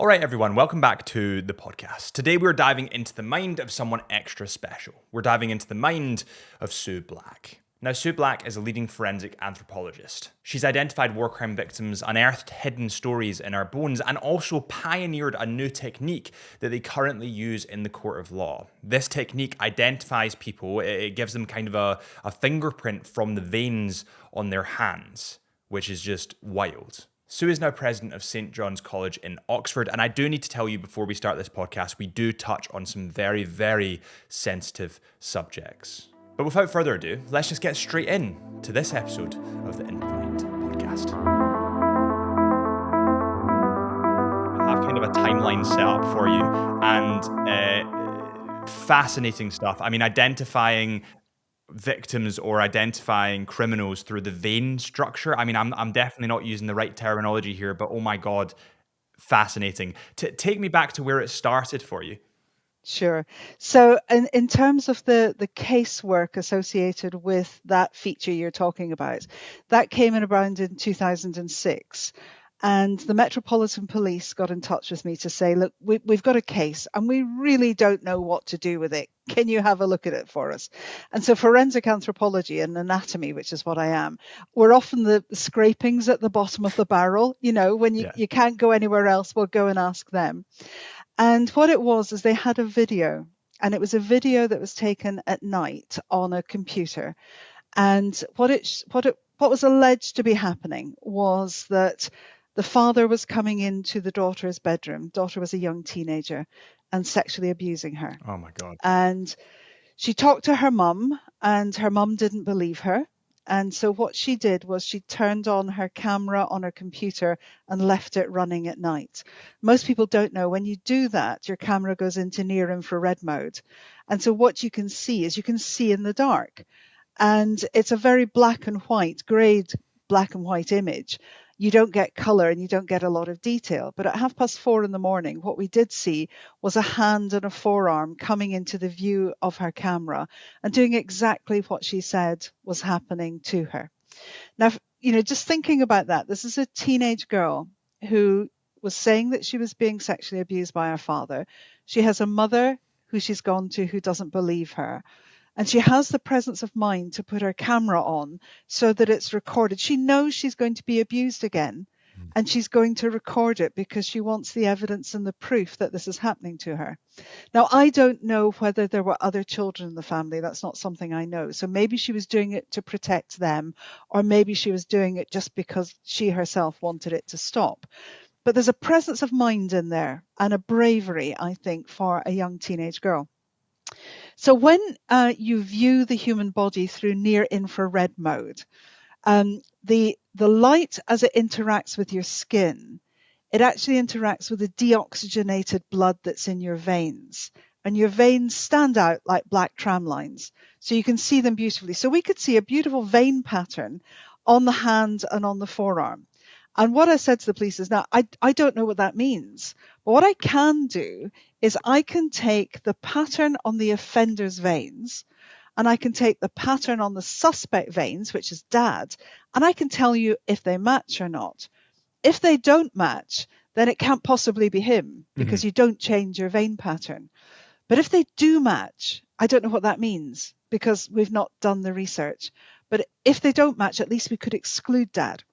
All right, everyone, welcome back to the podcast. Today we're diving into the mind of someone extra special. We're diving into the mind of Sue Black. Now, Sue Black is a leading forensic anthropologist. She's identified war crime victims, unearthed hidden stories in our bones, and also pioneered a new technique that they currently use in the court of law. This technique identifies people, it gives them kind of a fingerprint from the veins on their hands, which is just wild. Sue is now president of St. John's College in Oxford, and I do need to tell you before we start this podcast, we do touch on some very, very sensitive subjects. But without further ado, let's just get straight in to this episode of the In the Mind podcast. I have kind of a timeline set up for you, and fascinating stuff. I mean, identifying victims or identifying criminals through the vein structure. I mean, I'm definitely not using the right terminology here, but oh my God, fascinating. Take me back to where it started for you. Sure. So in terms of the casework associated with that feature you're talking about, that came in around in 2006. And the Metropolitan Police got in touch with me to say, look, we've got a case and we really don't know what to do with it. Can you have a look at it for us? And so forensic anthropology and anatomy, which is what I am, we're often the scrapings at the bottom of the barrel. You know, when you can't go anywhere else, we'll go and ask them. And what it was is they had a video, and it was a video that was taken at night on a computer. And what was alleged to be happening was that the father was coming into the daughter's bedroom. Daughter was a young teenager and sexually abusing her. Oh my God. And she talked to her mum, and her mum didn't believe her. And so what she did was she turned on her camera on her computer and left it running at night. Most people don't know when you do that, your camera goes into near infrared mode. And so what you can see is you can see in the dark. And it's a very black and white, grayed black and white image. You don't get color and you don't get a lot of detail. But at 4:30 a.m, what we did see was a hand and a forearm coming into the view of her camera and doing exactly what she said was happening to her. Now, you know, just thinking about that, this is a teenage girl who was saying that she was being sexually abused by her father. She has a mother who she's gone to who doesn't believe her. And she has the presence of mind to put her camera on so that it's recorded. She knows she's going to be abused again, and she's going to record it because she wants the evidence and the proof that this is happening to her. Now, I don't know whether there were other children in the family. That's not something I know. So maybe she was doing it to protect them, or maybe she was doing it just because she herself wanted it to stop. But there's a presence of mind in there and a bravery, I think, for a young teenage girl. So when you view the human body through near infrared mode, the light as it interacts with your skin, it actually interacts with the deoxygenated blood that's in your veins. And your veins stand out like black tram lines. So you can see them beautifully. So we could see a beautiful vein pattern on the hand and on the forearm. And what I said to the police is, now, I don't know what that means. But what I can do is I can take the pattern on the offender's veins, and I can take the pattern on the suspect veins, which is Dad, and I can tell you if they match or not. If they don't match, then it can't possibly be him, because you don't change your vein pattern. But if they do match, I don't know what that means, because we've not done the research. But if they don't match, at least we could exclude Dad.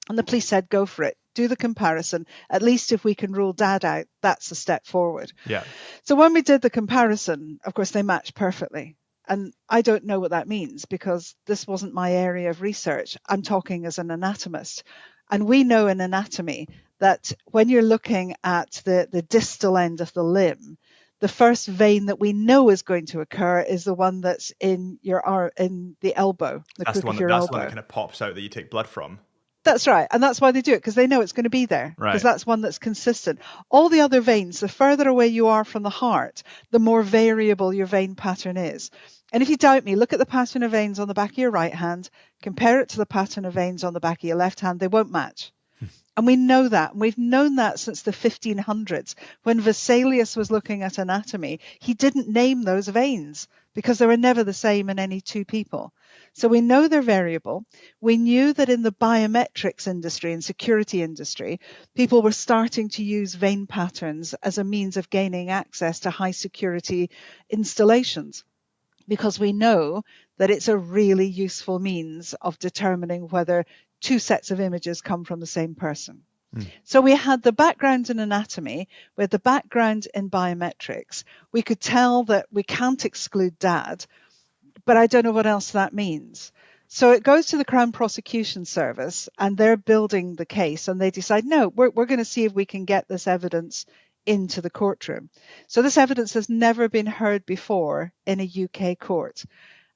And the police said, go for it. Do the comparison. At least if we can rule Dad out, that's a step forward. Yeah. So when we did the comparison, of course, they matched perfectly. And I don't know what that means because this wasn't my area of research. I'm talking as an anatomist. And we know in anatomy that when you're looking at the distal end of the limb, the first vein that we know is going to occur is the one that's in the elbow, the crook of your elbow. That's the one that kind of pops out that you take blood from. That's right. And that's why they do it, because they know it's going to be there. Right. Because that's one that's consistent. All the other veins, the further away you are from the heart, the more variable your vein pattern is. And if you doubt me, look at the pattern of veins on the back of your right hand, compare it to the pattern of veins on the back of your left hand. They won't match. And we know that. And we've known that since the 1500s. When Vesalius was looking at anatomy, he didn't name those veins because they were never the same in any two people. So we know they're variable. We knew that in the biometrics industry and security industry, people were starting to use vein patterns as a means of gaining access to high security installations, because we know that it's a really useful means of determining whether two sets of images come from the same person. So we had the background in anatomy, we had the background in biometrics. We could tell that we can't exclude dad, but I don't know what else that means. So it goes to the Crown Prosecution Service and they're building the case, and they decide, no, we're going to see if we can get this evidence into the courtroom. So this evidence has never been heard before in a UK court.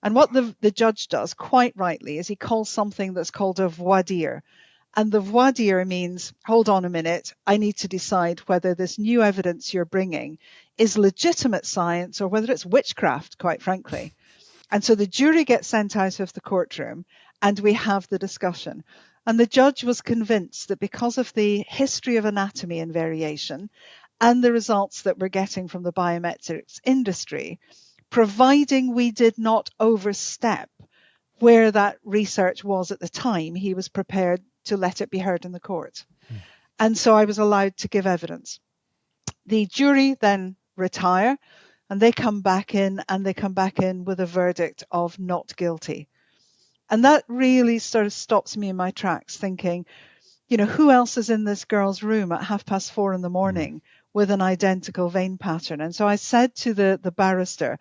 And what the judge does, quite rightly, is he calls something that's called a voir dire. And the voir dire means, hold on a minute, I need to decide whether this new evidence you're bringing is legitimate science or whether it's witchcraft, quite frankly. And so the jury gets sent out of the courtroom and we have the discussion. And the judge was convinced that because of the history of anatomy and variation and the results that we're getting from the biometrics industry, providing we did not overstep where that research was at the time, he was prepared to let it be heard in the court. And so I was allowed to give evidence. The jury then retire and they come back in with a verdict of not guilty. And that really sort of stops me in my tracks thinking, who else is in this girl's room at 4:30 a.m. with an identical vein pattern? And so I said to the barrister,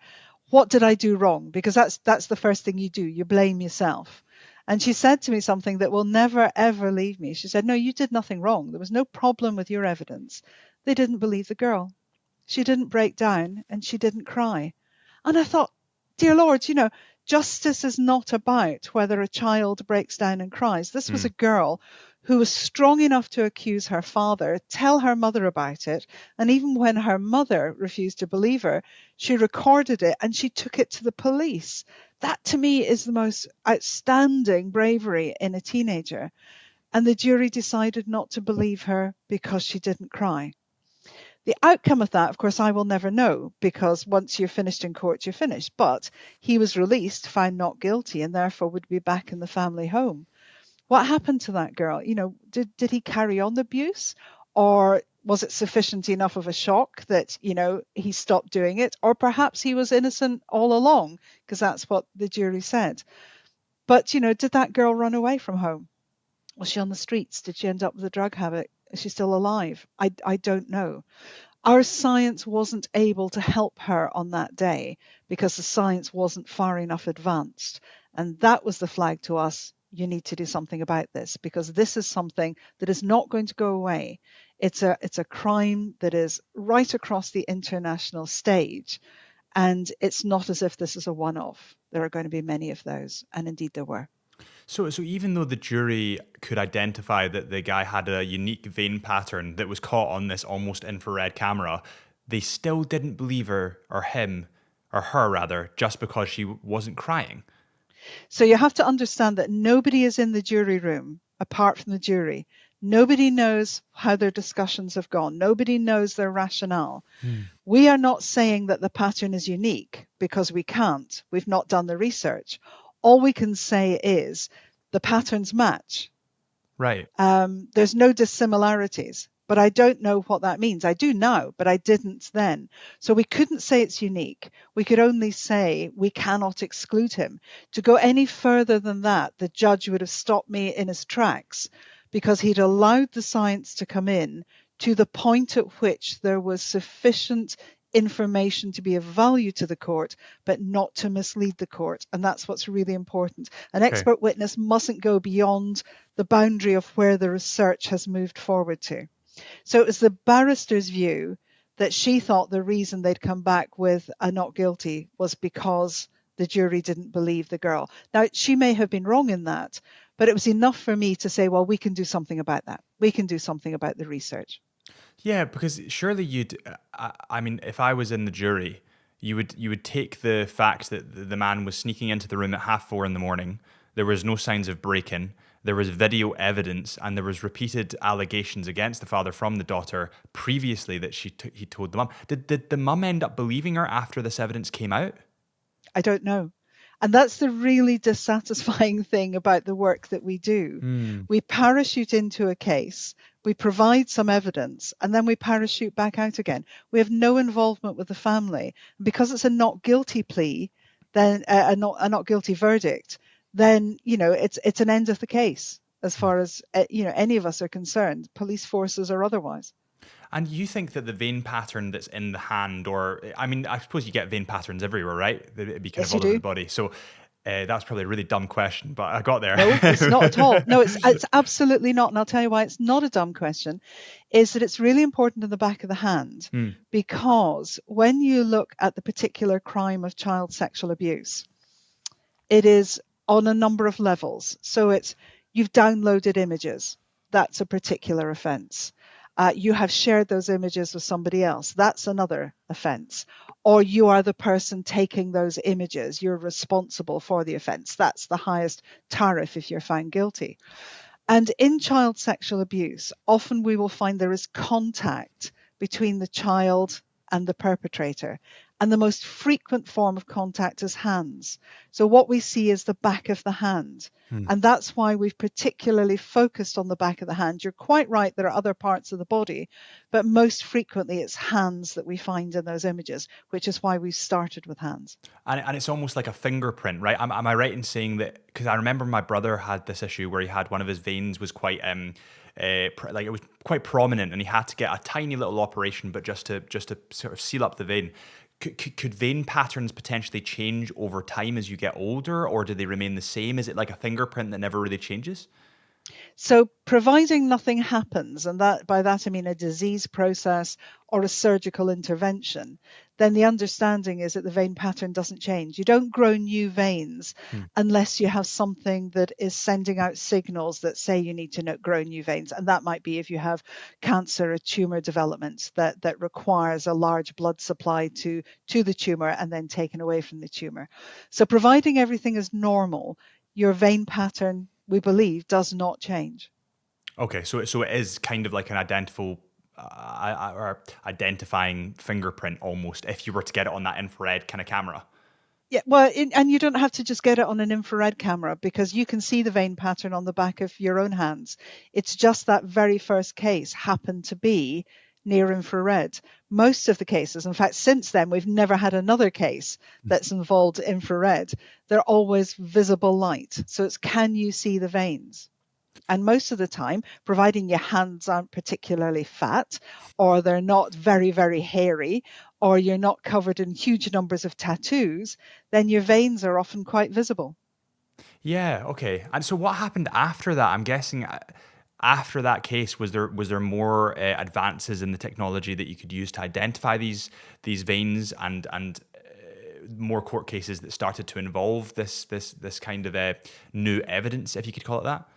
what did I do wrong? Because that's the first thing you do. You blame yourself. And she said to me something that will never, ever leave me. She said, no, you did nothing wrong. There was no problem with your evidence. They didn't believe the girl. She didn't break down and she didn't cry. And I thought, dear Lord, justice is not about whether a child breaks down and cries. This was a girl who was strong enough to accuse her father, tell her mother about it. And even when her mother refused to believe her, she recorded it and she took it to the police. That to me is the most outstanding bravery in a teenager. And the jury decided not to believe her because she didn't cry. The outcome of that, of course, I will never know, because once you're finished in court, you're finished. But he was released, found not guilty, and therefore would be back in the family home. What happened to that girl? Did he carry on the abuse? Or was it sufficient enough of a shock that, he stopped doing it? Or perhaps he was innocent all along, because that's what the jury said. But, did that girl run away from home? Was she on the streets? Did she end up with a drug habit? Is she still alive? I don't know. Our science wasn't able to help her on that day because the science wasn't far enough advanced. And that was the flag to us. You need to do something about this, because this is something that is not going to go away. It's a crime that is right across the international stage. And it's not as if this is a one-off. There are going to be many of those. And indeed there were. So even though the jury could identify that the guy had a unique vein pattern that was caught on this almost infrared camera, they still didn't believe her, or him, or her rather, just because she wasn't crying. So you have to understand that nobody is in the jury room apart from the jury. Nobody knows how their discussions have gone. Nobody knows their rationale. We are not saying that the pattern is unique because we can't. We've not done the research. All we can say is the patterns match. Right. There's no dissimilarities, but I don't know what that means. I do now, but I didn't then. So we couldn't say it's unique. We could only say we cannot exclude him. To go any further than that, the judge would have stopped me in his tracks, because he'd allowed the science to come in to the point at which there was sufficient information to be of value to the court, but not to mislead the court. And that's what's really important. An expert witness mustn't go beyond the boundary of where the research has moved forward to. So it was the barrister's view that she thought the reason they'd come back with a not guilty was because the jury didn't believe the girl. Now, she may have been wrong in that, but it was enough for me to say, well, we can do something about that. We can do something about the research. Yeah, because surely I mean, if I was in the jury, you would take the fact that the man was sneaking into the room at 4:30 a.m. There was no signs of break-in. there was video evidence, and there was repeated allegations against the father from the daughter previously that he told the mum. Did the mum end up believing her after this evidence came out? I don't know. And that's the really dissatisfying thing about the work that we do. We parachute into a case, we provide some evidence, and then we parachute back out again. We have no involvement with the family. Because it's a not guilty plea, then a not guilty verdict, then, it's an end of the case as far as, any of us are concerned, police forces or otherwise. And you think that the vein pattern that's in the hand, or I mean, I suppose you get vein patterns everywhere, right? It'd be kind Yes, of you all over do. the body. So that's probably a really dumb question, but I got there. No, it's not at all. No, it's absolutely not. And I'll tell you why it's not a dumb question, is that it's really important in the back of the hand, because when you look at the particular crime of child sexual abuse, it is on a number of levels. So you've downloaded images. That's a particular offence. You have shared those images with somebody else. That's another offence. Or you are the person taking those images. You're responsible for the offence. That's the highest tariff if you're found guilty. And in child sexual abuse, often we will find there is contact between the child and the perpetrator. And the most frequent form of contact is hands. So what we see is the back of the hand. And that's why we've particularly focused on the back of the hand. You're quite right, there are other parts of the body, but most frequently it's hands that we find in those images, which is why we started with hands. And it's almost like a fingerprint, right? Am I right in saying that? Because I remember my brother had this issue where he had one of his veins was quite like it was quite prominent, and he had to get a tiny little operation, but just to sort of seal up the vein. Could vein patterns potentially change over time as you get older, or do they remain the same? Is it like a fingerprint that never really changes? So providing nothing happens, and by that I mean a disease process or a surgical intervention, then the understanding is that the vein pattern doesn't change. You don't grow new veins unless you have something that is sending out signals that say you need to grow new veins. And that might be if you have cancer or tumor development that requires a large blood supply to the tumor and then taken away from the tumor. So providing everything is normal, your vein pattern, we believe, does not change. Okay, so it is kind of like an identifying fingerprint almost, if you were to get it on that infrared kind of camera. Yeah, well, and you don't have to just get it on an infrared camera, because you can see the vein pattern on the back of your own hands. It's just that very first case happened to be near infrared. Most of the cases, in fact, since then, we've never had another case that's involved infrared. They're always visible light. So it's, can you see the veins? And most of the time, providing your hands aren't particularly fat, or they're not very, very hairy, or you're not covered in huge numbers of tattoos, then your veins are often quite visible. Yeah, okay. And so what happened after that? I'm guessing after that case, was there more advances in the technology that you could use to identify these veins, and more court cases that started to involve this kind of new evidence, if you could call it that?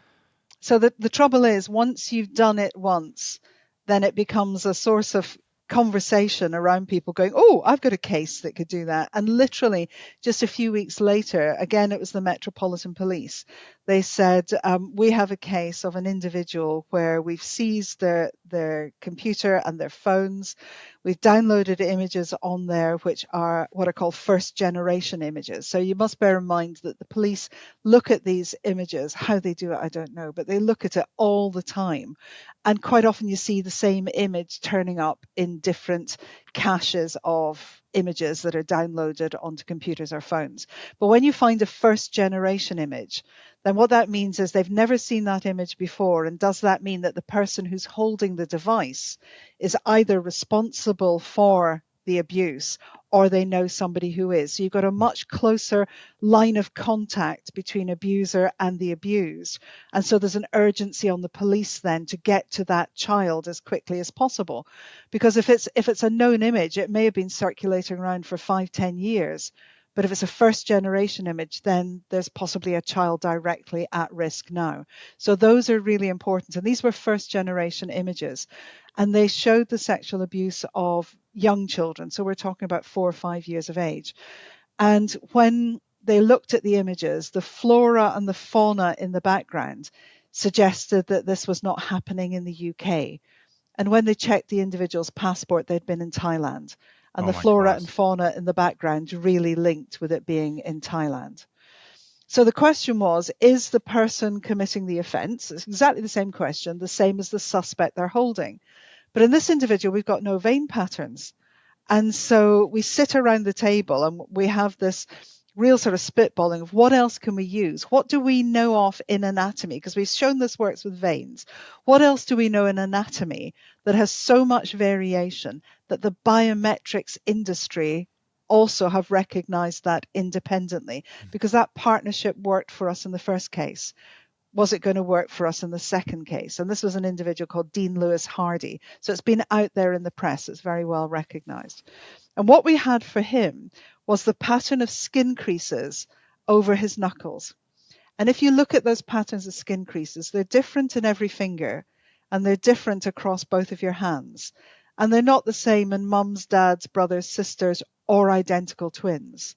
So the trouble is, once you've done it once, then it becomes a source of conversation around people going, oh, I've got a case that could do that. And literally just a few weeks later, again, it was the Metropolitan Police. They said, we have a case of an individual where we've seized their computer and their phones. We've downloaded images on there, which are what are called first generation images. So you must bear in mind that the police look at these images. How they do it, I don't know, but they look at it all the time. And quite often you see the same image turning up in different caches of images that are downloaded onto computers or phones. But when you find a first generation image, then what that means is they've never seen that image before. And does that mean that the person who's holding the device is either responsible for the abuse, or they know somebody who is? So you've got a much closer line of contact between abuser and the abused. And so there's an urgency on the police then to get to that child as quickly as possible. Because if it's a known image, it may have been circulating around for 5-10 years. But if it's a first generation image, then there's possibly a child directly at risk now. So those are really important. And these were first generation images. And they showed the sexual abuse of young children. So we're talking about 4 or 5 years of age. And when they looked at the images, the flora and the fauna in the background suggested that this was not happening in the UK. And when they checked the individual's passport, they'd been in Thailand. And Oh the my flora God. and fauna in the background really linked with it being in Thailand. So the question was, is the person committing the offence? It's exactly the same question, the same as the suspect they're holding. But in this individual, we've got no vein patterns. And so we sit around the table and we have this real sort of spitballing of what else can we use? What do we know of in anatomy? Because we've shown this works with veins. What else do we know in anatomy that has so much variation that the biometrics industry also have recognized that independently? Because that partnership worked for us in the first case. Was it going to work for us in the second case? And this was an individual called Dean Lewis Hardy. So it's been out there in the press. It's very well recognized. And what we had for him was the pattern of skin creases over his knuckles. And if you look at those patterns of skin creases, they're different in every finger and they're different across both of your hands. And they're not the same in mums, dads, brothers, sisters, or identical twins.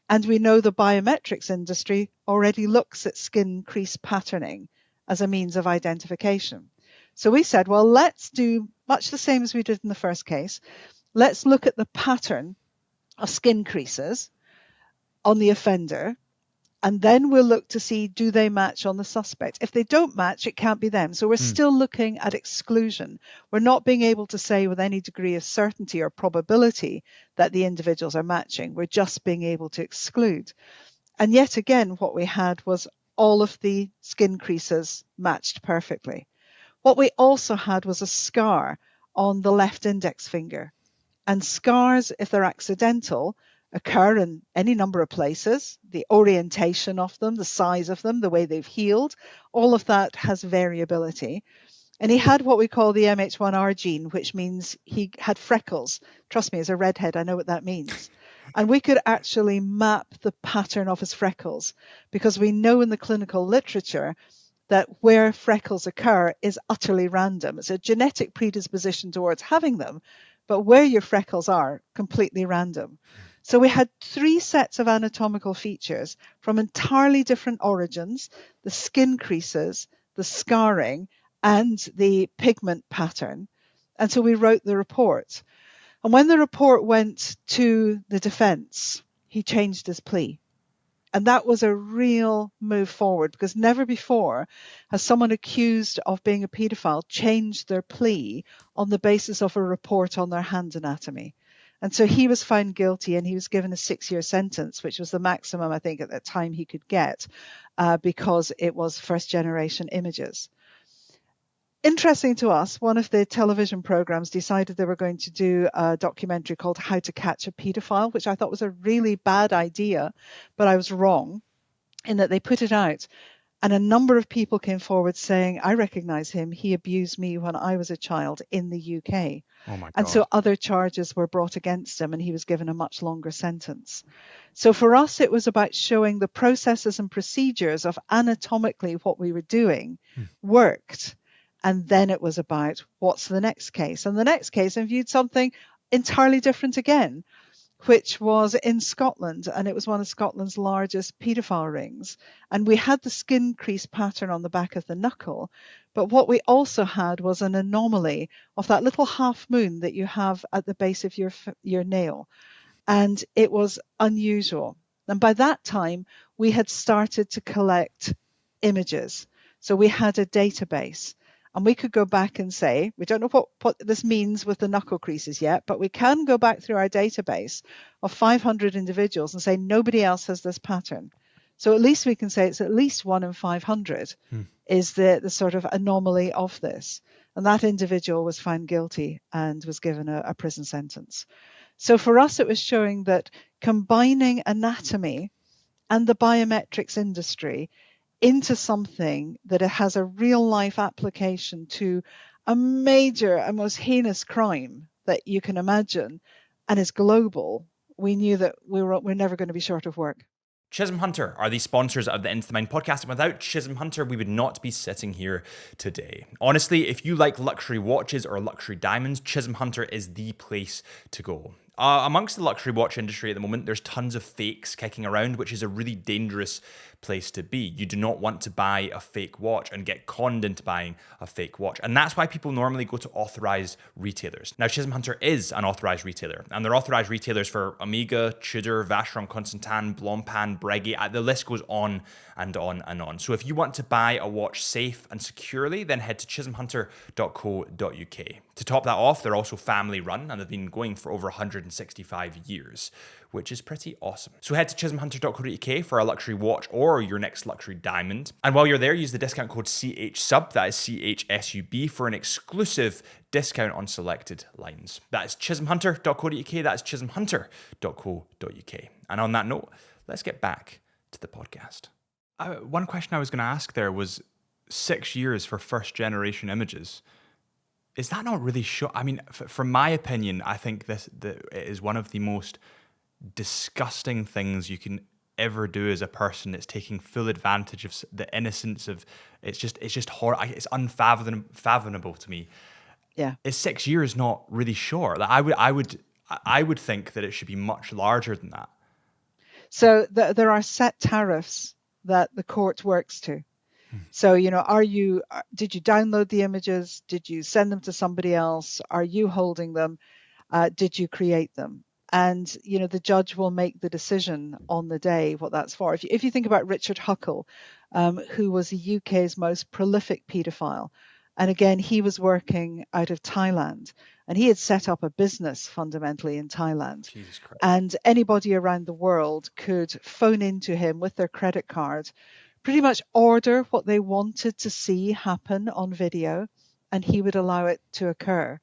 And we know the biometrics industry already looks at skin crease patterning as a means of identification. So we said, well, let's do much the same as we did in the first case. Let's look at the pattern of skin creases on the offender, and then we'll look to see, do they match on the suspect? If they don't match, it can't be them. So we're still looking at exclusion. We're not being able to say with any degree of certainty or probability that the individuals are matching. We're just being able to exclude. And yet again, what we had was all of the skin creases matched perfectly. What we also had was a scar on the left index finger. And scars, if they're accidental, occur in any number of places. The orientation of them, the size of them, the way they've healed, all of that has variability. And he had what we call the MH1R gene, which means he had freckles. Trust me, as a redhead, I know what that means. And we could actually map the pattern of his freckles because we know in the clinical literature that where freckles occur is utterly random. It's a genetic predisposition towards having them, but where your freckles are, completely random. So we had 3 sets of anatomical features from entirely different origins: the skin creases, the scarring, and the pigment pattern. And so we wrote the report. And when the report went to the defense, he changed his plea. And that was a real move forward, because never before has someone accused of being a paedophile changed their plea on the basis of a report on their hand anatomy. And so he was found guilty and he was given a 6-year sentence, which was the maximum, I think, at that time he could get, because it was first generation images. Interesting to us, one of the television programs decided they were going to do a documentary called How to Catch a Paedophile, which I thought was a really bad idea, but I was wrong in that they put it out. And a number of people came forward saying, I recognize him. He abused me when I was a child in the UK. Oh my God. And so other charges were brought against him and he was given a much longer sentence. So for us, it was about showing the processes and procedures of anatomically what we were doing worked. And then it was about what's the next case. And the next case viewed something entirely different again, which was in Scotland. And it was one of Scotland's largest paedophile rings. And we had the skin crease pattern on the back of the knuckle. But what we also had was an anomaly of that little half moon that you have at the base of your nail. And it was unusual. And by that time, we had started to collect images. So we had a database. And we could go back and say, we don't know what this means with the knuckle creases yet, but we can go back through our database of 500 individuals and say nobody else has this pattern. So at least we can say it's at least 1 in 500 is the sort of anomaly of this. And that individual was found guilty and was given a prison sentence. So for us, it was showing that combining anatomy and the biometrics industry into something that it has a real life application to a major and most heinous crime that you can imagine and is global, we knew that we're never going to be short of work. Chisholm Hunter are the sponsors of the Into the Mind podcast, and without Chisholm Hunter, we would not be sitting here today. Honestly, if you like luxury watches or luxury diamonds, Chisholm Hunter is the place to go. Amongst the luxury watch industry at the moment, there's tons of fakes kicking around, which is a really dangerous place to be. You do not want to buy a fake watch and get conned into buying a fake watch. And that's why people normally go to authorized retailers. Now, Chisholm Hunter is an authorized retailer, and they're authorized retailers for Omega, Tudor, Vacheron Constantin, Blancpain, Breguet. The list goes on and on and on. So if you want to buy a watch safe and securely, then head to chisholmhunter.co.uk. To top that off, they're also family run, and they've been going for over 165 years, which is pretty awesome. So head to chisholmhunter.co.uk for a luxury watch or your next luxury diamond. And while you're there, use the discount code CHSUB, that is CHSUB, for an exclusive discount on selected lines. That is chisholmhunter.co.uk, that is chisholmhunter.co.uk. And on that note, let's get back to the podcast. One question I was going to ask there was 6 years for first generation images. Is that not really short? I mean, from my opinion, I think it is one of the most disgusting things you can ever do as a person. It's taking full advantage of the innocence of. It's just horror. It's unfathomable to me. Yeah. Is 6 years not really short? Like I would think that it should be much larger than that. So there are set tariffs that the court works to. So, did you download the images? Did you send them to somebody else? Are you holding them? Did you create them? And, the judge will make the decision on the day what that's for. If you think about Richard Huckle, who was the UK's most prolific paedophile, and again, he was working out of Thailand, and he had set up a business fundamentally in Thailand. Jesus Christ. And anybody around the world could phone into him with their credit card, pretty much order what they wanted to see happen on video, and he would allow it to occur.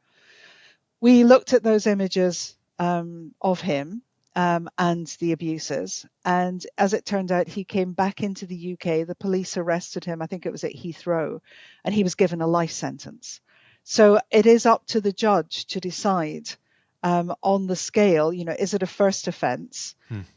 We looked at those images of him and the abuses, and as it turned out, he came back into the UK. The police arrested him, I think it was at Heathrow, and he was given a life sentence. So it is up to the judge to decide on the scale, is it a first offence?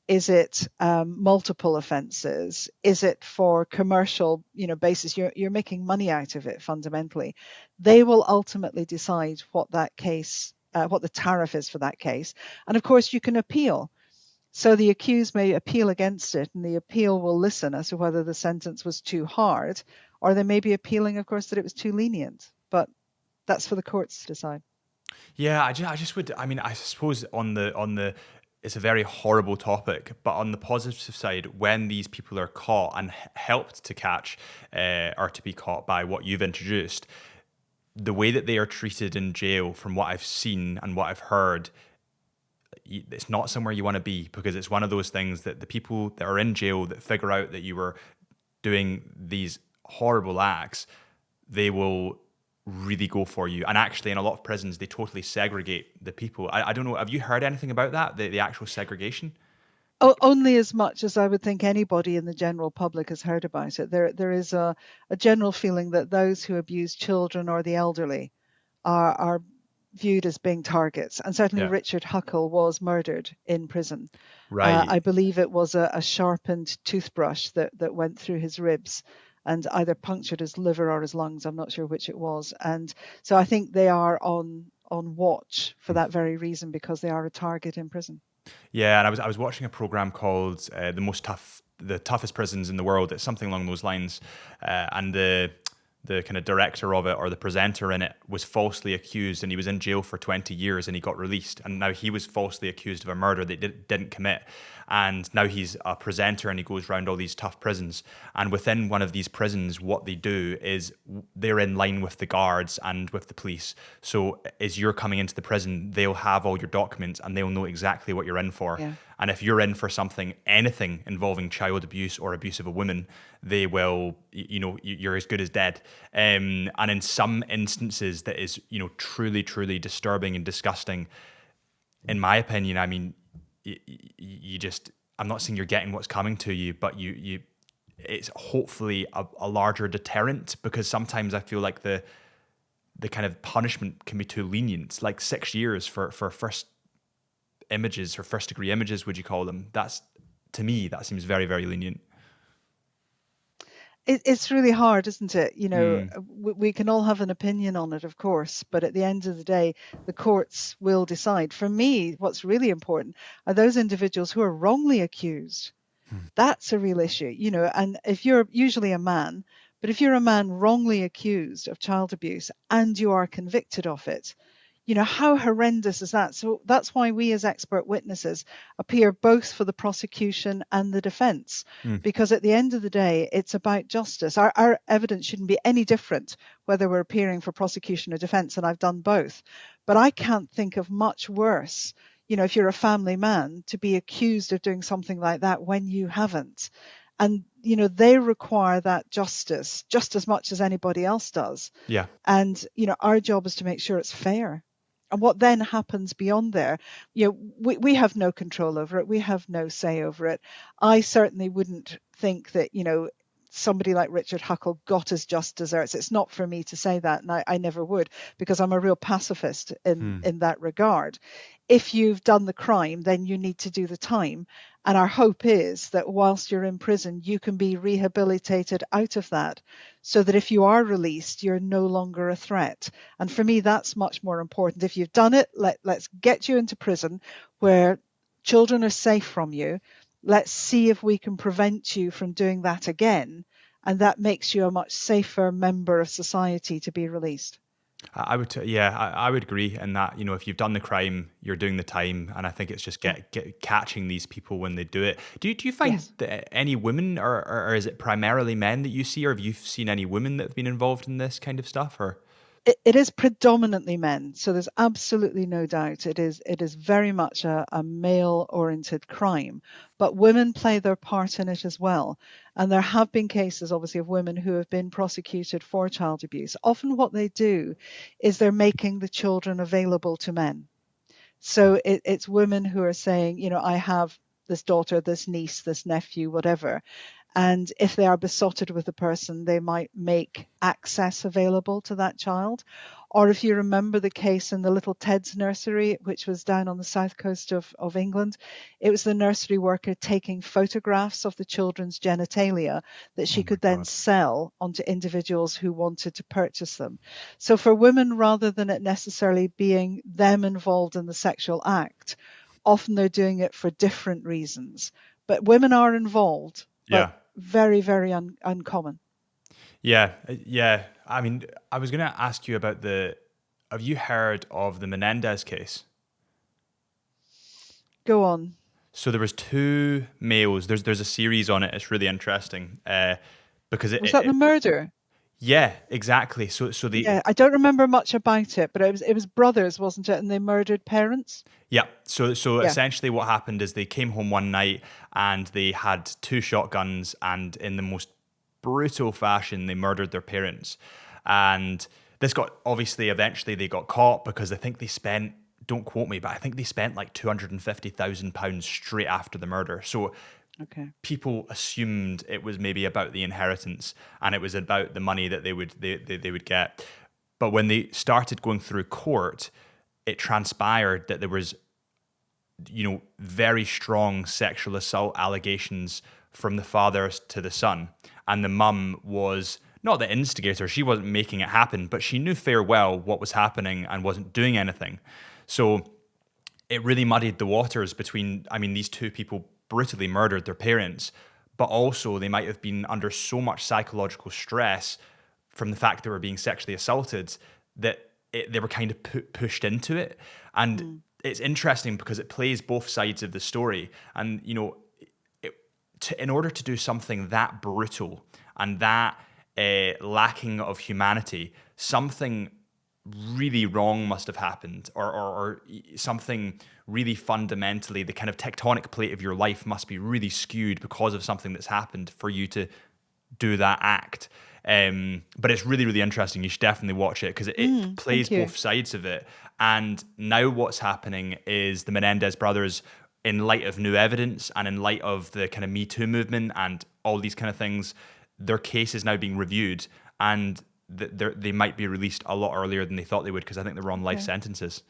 Is it multiple offences? Is it for commercial, basis? You're making money out of it fundamentally. They will ultimately decide what that case, what the tariff is for that case. And of course, you can appeal. So the accused may appeal against it, and the appeal will listen as to whether the sentence was too hard, or they may be appealing, of course, that it was too lenient. But that's for the courts to decide. Yeah, I just would. I mean, I suppose on the, it's a very horrible topic, but on the positive side, when these people are caught and helped to catch or to be caught by what you've introduced, the way that they are treated in jail, from what I've seen and what I've heard, it's not somewhere you want to be, because it's one of those things that the people that are in jail that figure out that you were doing these horrible acts, they will really go for you. And actually, in a lot of prisons, they totally segregate the people. I don't know, have you heard anything about that, the actual segregation? Oh, only as much as I would think anybody in the general public has heard about it. There is a general feeling that those who abuse children or the elderly are viewed as being targets. And certainly Richard Huckle was murdered in prison. Right. I believe it was a sharpened toothbrush that went through his ribs and either punctured his liver or his lungs. I'm not sure which it was. And so I think they are on watch for that very reason, because they are a target in prison. Yeah, and I was watching a program called the toughest prisons in the world. It's something along those lines, and the kind of director of it, or the presenter in it, was falsely accused, and he was in jail for 20 years and he got released, and now he was falsely accused of a murder that he didn't commit, and now he's a presenter and he goes around all these tough prisons, and within one of these prisons, what they do is they're in line with the guards and with the police. So as you're coming into the prison, they'll have all your documents and they'll know exactly what you're in for. Yeah. And if you're in for anything involving child abuse or abuse of a woman, they will, you're as good as dead. And in some instances, that is, truly, truly disturbing and disgusting. In my opinion, I mean, you just, I'm not saying you're getting what's coming to you, but it's hopefully a larger deterrent, because sometimes I feel like the kind of punishment can be too lenient, like 6 years for first images, or first degree images, would you call them? To me, that seems very, very lenient. It's really hard, isn't it? We can all have an opinion on it, of course, but at the end of the day, the courts will decide. For me, what's really important are those individuals who are wrongly accused. That's a real issue, and if you're usually a man, but if you're a man wrongly accused of child abuse and you are convicted of it, how horrendous is that? So that's why we as expert witnesses appear both for the prosecution and the defense, Mm. because at the end of the day, it's about justice. Our evidence shouldn't be any different whether we're appearing for prosecution or defense, and I've done both. But I can't think of much worse, if you're a family man, to be accused of doing something like that when you haven't. And, they require that justice just as much as anybody else does. Yeah. And, our job is to make sure it's fair. And what then happens beyond there, we have no control over it. We have no say over it. I certainly wouldn't think that, somebody like Richard Huckle got his just desserts. It's not for me to say that, and I never would, because I'm a real pacifist in that regard. If you've done the crime, then you need to do the time. And our hope is that whilst you're in prison, you can be rehabilitated out of that, so that if you are released, you're no longer a threat. And for me, that's much more important. If you've done it, let's get you into prison where children are safe from you. Let's see if we can prevent you from doing that again. And that makes you a much safer member of society to be released. I would, yeah, I would agree in that, if you've done the crime, you're doing the time. And I think it's just catching these people when they do it. Do you find Yes. that any women, or is it primarily men that you see, or have you seen any women that have been involved in this kind of stuff? Or It is predominantly men, so there's absolutely no doubt. It is very much a male-oriented crime, but women play their part in it as well. And there have been cases, obviously, of women who have been prosecuted for child abuse. Often what they do is they're making the children available to men. So it's women who are saying, I have this daughter, this niece, this nephew, whatever. And if they are besotted with the person, they might make access available to that child. Or if you remember the case in the Little Ted's nursery, which was down on the south coast of England, it was the nursery worker taking photographs of the children's genitalia that oh she my could then God. sell onto individuals who wanted to purchase them. So for women, rather than it necessarily being them involved in the sexual act, often they're doing it for different reasons. But women are involved, but Yeah. very, very uncommon. Yeah. Yeah. I mean, I was going to ask you about have you heard of the Menendez case? Go on. So there was two males. There's a series on it. It's really interesting because Was that the murder? yeah, exactly. So the Yeah, I don't remember much about it, but it was brothers, wasn't it? And they murdered parents. yeah. So Yeah. essentially, what happened is they came home one night and they had two shotguns, and in the most brutal fashion, they murdered their parents. And this got obviously eventually they got caught because I think they spent. Don't quote me, but I think they spent like £250,000 straight after the murder. So Okay. people assumed it was maybe about the inheritance and it was about the money that they would get. But when they started going through court, it transpired that there was, very strong sexual assault allegations from the father to the son. And the mum was not the instigator. She wasn't making it happen, but she knew fair well what was happening and wasn't doing anything. So it really muddied the waters between, these two people brutally murdered their parents, but also they might have been under so much psychological stress from the fact they were being sexually assaulted that they were kind of pushed into it. And it's interesting because it plays both sides of the story. And, in order to do something that brutal and that lacking of humanity, something really wrong must have happened, or something really fundamentally, the kind of tectonic plate of your life must be really skewed because of something that's happened for you to do that act. But it's really, really interesting. You should definitely watch it because it plays Thank you. both sides of it. And now what's happening is the Menendez brothers, in light of new evidence and in light of the kind of Me Too movement and all these kind of things, their case is now being reviewed, and they might be released a lot earlier than they thought they would because I think they were on life sentences.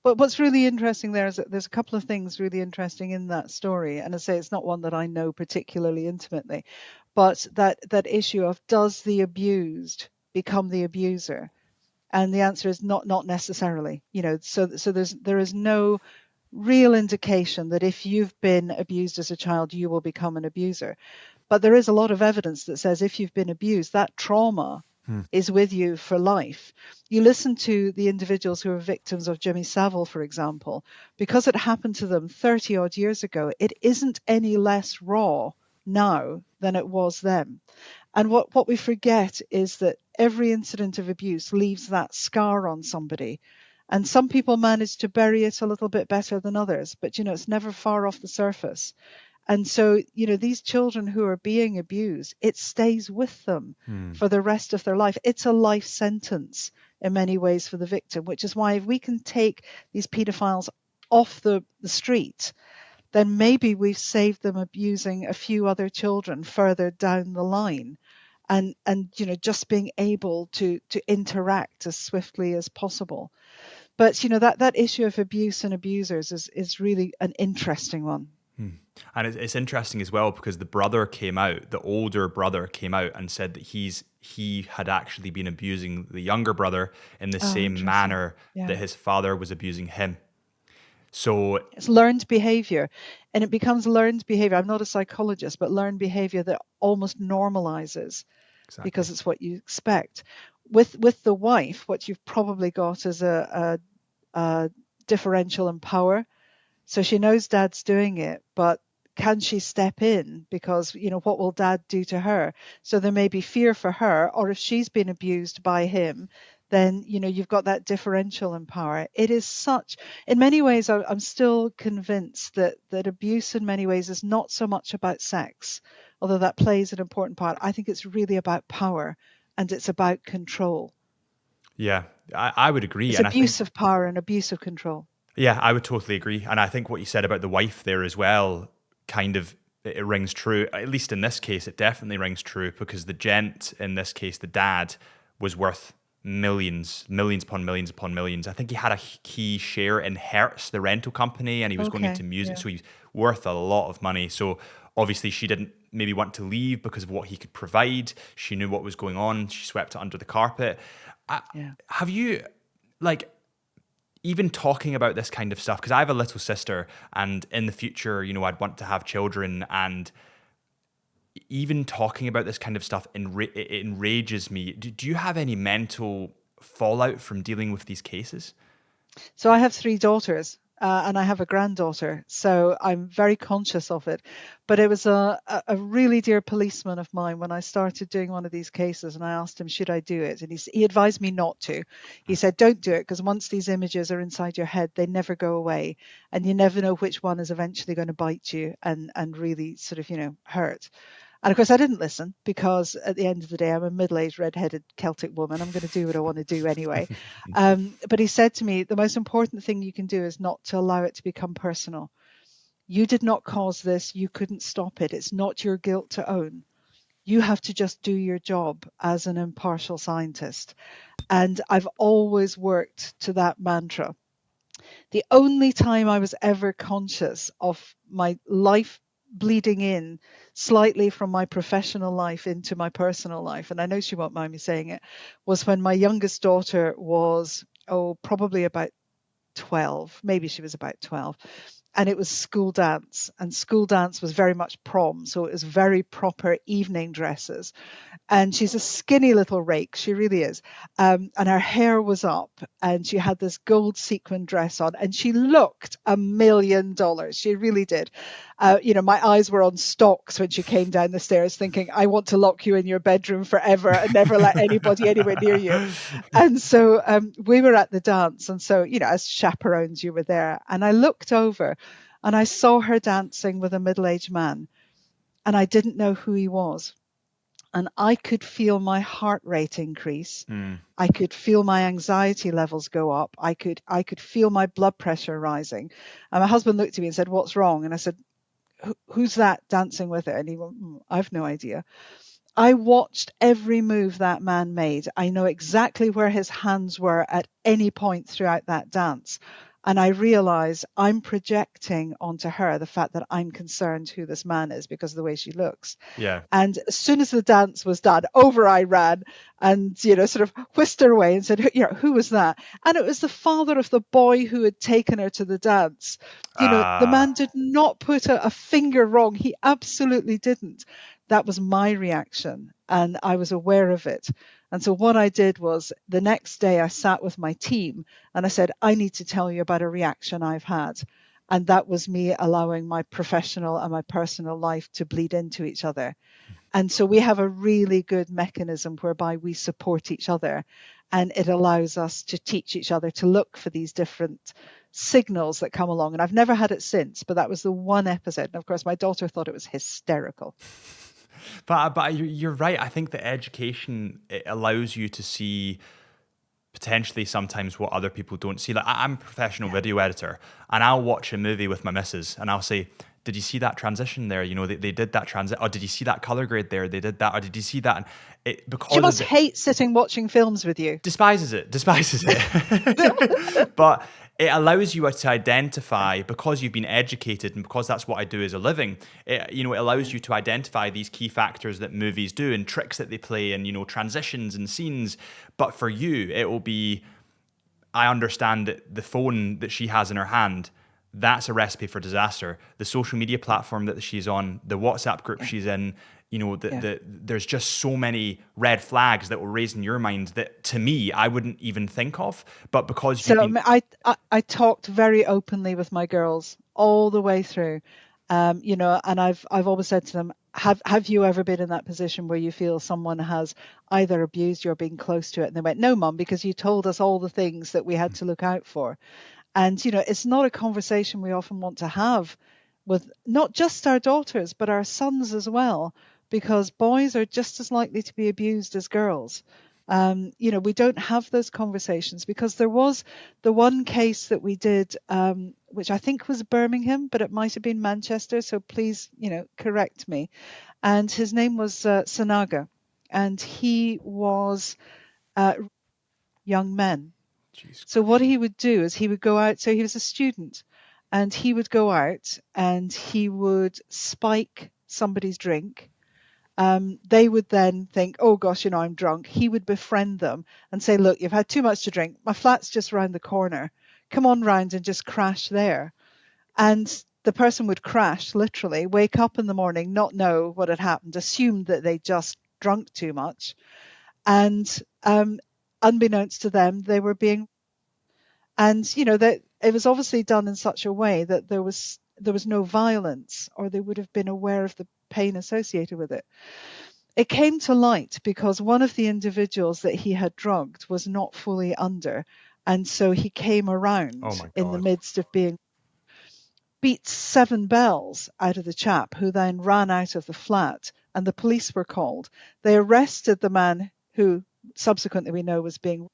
But what's really interesting there is that there's a couple of things really interesting in that story. And I say it's not one that I know particularly intimately, but that issue of, does the abused become the abuser? And the answer is not necessarily. So there is no real indication that if you've been abused as a child, you will become an abuser. But there is a lot of evidence that says if you've been abused, that trauma is with you for life. You listen to the individuals who are victims of Jimmy Savile, for example, because it happened to them 30 odd years ago, it isn't any less raw now than it was then. And what we forget is that every incident of abuse leaves that scar on somebody. And some people manage to bury it a little bit better than others, but it's never far off the surface. And so, these children who are being abused, it stays with them for the rest of their life. It's a life sentence in many ways for the victim, which is why if we can take these paedophiles off the street, then maybe we've saved them abusing a few other children further down the line. And just being able to interact as swiftly as possible. But, that issue of abuse and abusers is really an interesting one. And it's interesting as well because the older brother came out and said that he had actually been abusing the younger brother in the same manner that his father was abusing him. So it's learned behavior, and it becomes learned behavior. I'm not a psychologist, but learned behavior that almost normalizes because it's what you expect. With the wife, what you've probably got is a differential in power. So she knows dad's doing it, but can she step in? Because, what will dad do to her? So there may be fear for her, or if she's been abused by him, then, you've got that differential in power. It is in many ways, I'm still convinced that abuse in many ways is not so much about sex, although that plays an important part. I think it's really about power and it's about control. Yeah, I would agree. It's abuse of power and abuse of control. Yeah, I would totally agree. And I think what you said about the wife there as well, kind of, it rings true. At least in this case, it definitely rings true because the gent, in this case, the dad, was worth millions upon millions. I think he had a key share in Hertz, the rental company, and he was going into music. Yeah. So he's worth a lot of money. So obviously she didn't maybe want to leave because of what he could provide. She knew what was going on. She swept it under the carpet. Have you, even talking about this kind of stuff, because I have a little sister and in the future, I'd want to have children, and even talking about this kind of stuff it enrages me. Do you have any mental fallout from dealing with these cases? So I have 3 daughters and I have a granddaughter, so I'm very conscious of it. But it was a really dear policeman of mine when I started doing one of these cases, and I asked him, should I do it? And he advised me not to. He said, don't do it, because once these images are inside your head, they never go away, and you never know which one is eventually going to bite you and really sort of, hurt. And of course, I didn't listen, because at the end of the day, I'm a middle-aged, red-headed Celtic woman. I'm going to do what I want to do anyway. But he said to me, the most important thing you can do is not to allow it to become personal. You did not cause this. You couldn't stop it. It's not your guilt to own. You have to just do your job as an impartial scientist. And I've always worked to that mantra. The only time I was ever conscious of my life bleeding in slightly from my professional life into my personal life, and I know she won't mind me saying it, was when my youngest daughter was, probably about 12, maybe she was about 12. And it was school dance, and school dance was very much prom. So it was very proper evening dresses. And she's a skinny little rake. She really is. And her hair was up, and she had this gold sequin dress on, and she looked $1 million. She really did. My eyes were on stalks when she came down the stairs thinking, I want to lock you in your bedroom forever and never let anybody anywhere near you. And so we were at the dance. And so, as chaperones, you were there. And I looked over and I saw her dancing with a middle-aged man, and I didn't know who he was. And I could feel my heart rate increase. I could feel my anxiety levels go up. I could feel my blood pressure rising. And my husband looked at me and said, what's wrong? And I said, who's that dancing with her? And he went, I've no idea. I watched every move that man made. I know exactly where his hands were at any point throughout that dance. And I realize I'm projecting onto her the fact that I'm concerned who this man is because of the way she looks. Yeah. And as soon as the dance was done, over I ran and, sort of whisked her away and said, who was that? And it was the father of the boy who had taken her to the dance. The man did not put a finger wrong. He absolutely didn't. That was my reaction, and I was aware of it. And so what I did was the next day I sat with my team and I said, I need to tell you about a reaction I've had. And that was me allowing my professional and my personal life to bleed into each other. And so we have a really good mechanism whereby we support each other, and it allows us to teach each other to look for these different signals that come along. And I've never had it since, but that was the one episode. And of course, my daughter thought it was hysterical. But you're right. I think the education, it allows you to see potentially sometimes what other people don't see. Like I'm a professional video editor, and I'll watch a movie with my missus and I'll say, did you see that transition there? They did that transit. Or did you see that color grade there? They did that. Or did you see that? And because she must hate sitting watching films with you. Despises it. But it allows you to identify, because you've been educated and because that's what I do as a living, it allows you to identify these key factors that movies do and tricks that they play and, transitions and scenes. But for you, it will be, I understand that the phone that she has in her hand, that's a recipe for disaster. The social media platform that she's on, the WhatsApp group she's in, there's just so many red flags that will raise in your mind that to me, I wouldn't even think of. But because I talked very openly with my girls all the way through, and I've always said to them, have you ever been in that position where you feel someone has either abused you or been close to it? And they went, no, Mum, because you told us all the things that we had to look out for. And, it's not a conversation we often want to have with not just our daughters, but our sons as well, because boys are just as likely to be abused as girls. We don't have those conversations, because there was the one case that we did, which I think was Birmingham, but it might have been Manchester. So please, correct me. And his name was Sanaga, and he was young men. Jeez. So what he would do is he would go out. So he was a student, and he would go out and he would spike somebody's drink. They would then think, oh gosh, I'm drunk. He would befriend them and say, look, you've had too much to drink. My flat's just round the corner. Come on round and just crash there. And the person would crash, literally, wake up in the morning, not know what had happened, assume that they just drunk too much. And unbeknownst to them, they were being, and that it was obviously done in such a way that there was no violence, or they would have been aware of the pain associated with it. It came to light because one of the individuals that he had drugged was not fully under, and so he came around in the midst of being beat 7 bells out of the chap, who then ran out of the flat, and the police were called. They arrested the man who subsequently we know was being,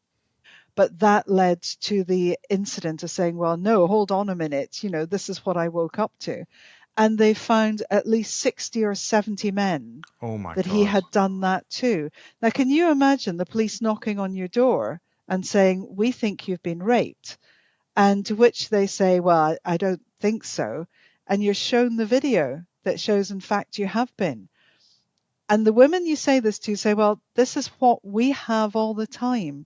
but that led to the incident of saying, well, no, hold on a minute, this is what I woke up to. And they found at least 60 or 70 men he had done that too. Now, can you imagine the police knocking on your door and saying, we think you've been raped? And to which they say, well, I don't think so. And you're shown the video that shows, in fact, you have been. And the women you say this to say, well, this is what we have all the time.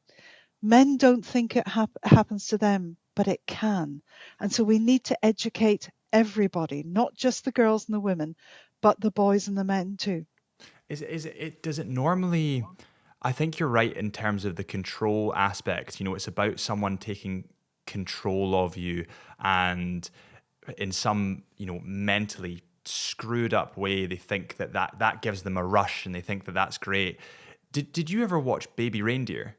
Men don't think it happens to them, but it can. And so we need to educate everybody, not just the girls and the women, but the boys and the men too. Does it normally, I think you're right in terms of the control aspect. It's about someone taking control of you, and in some, mentally screwed up way, they think that gives them a rush, and they think that that's great. Did you ever watch Baby Reindeer?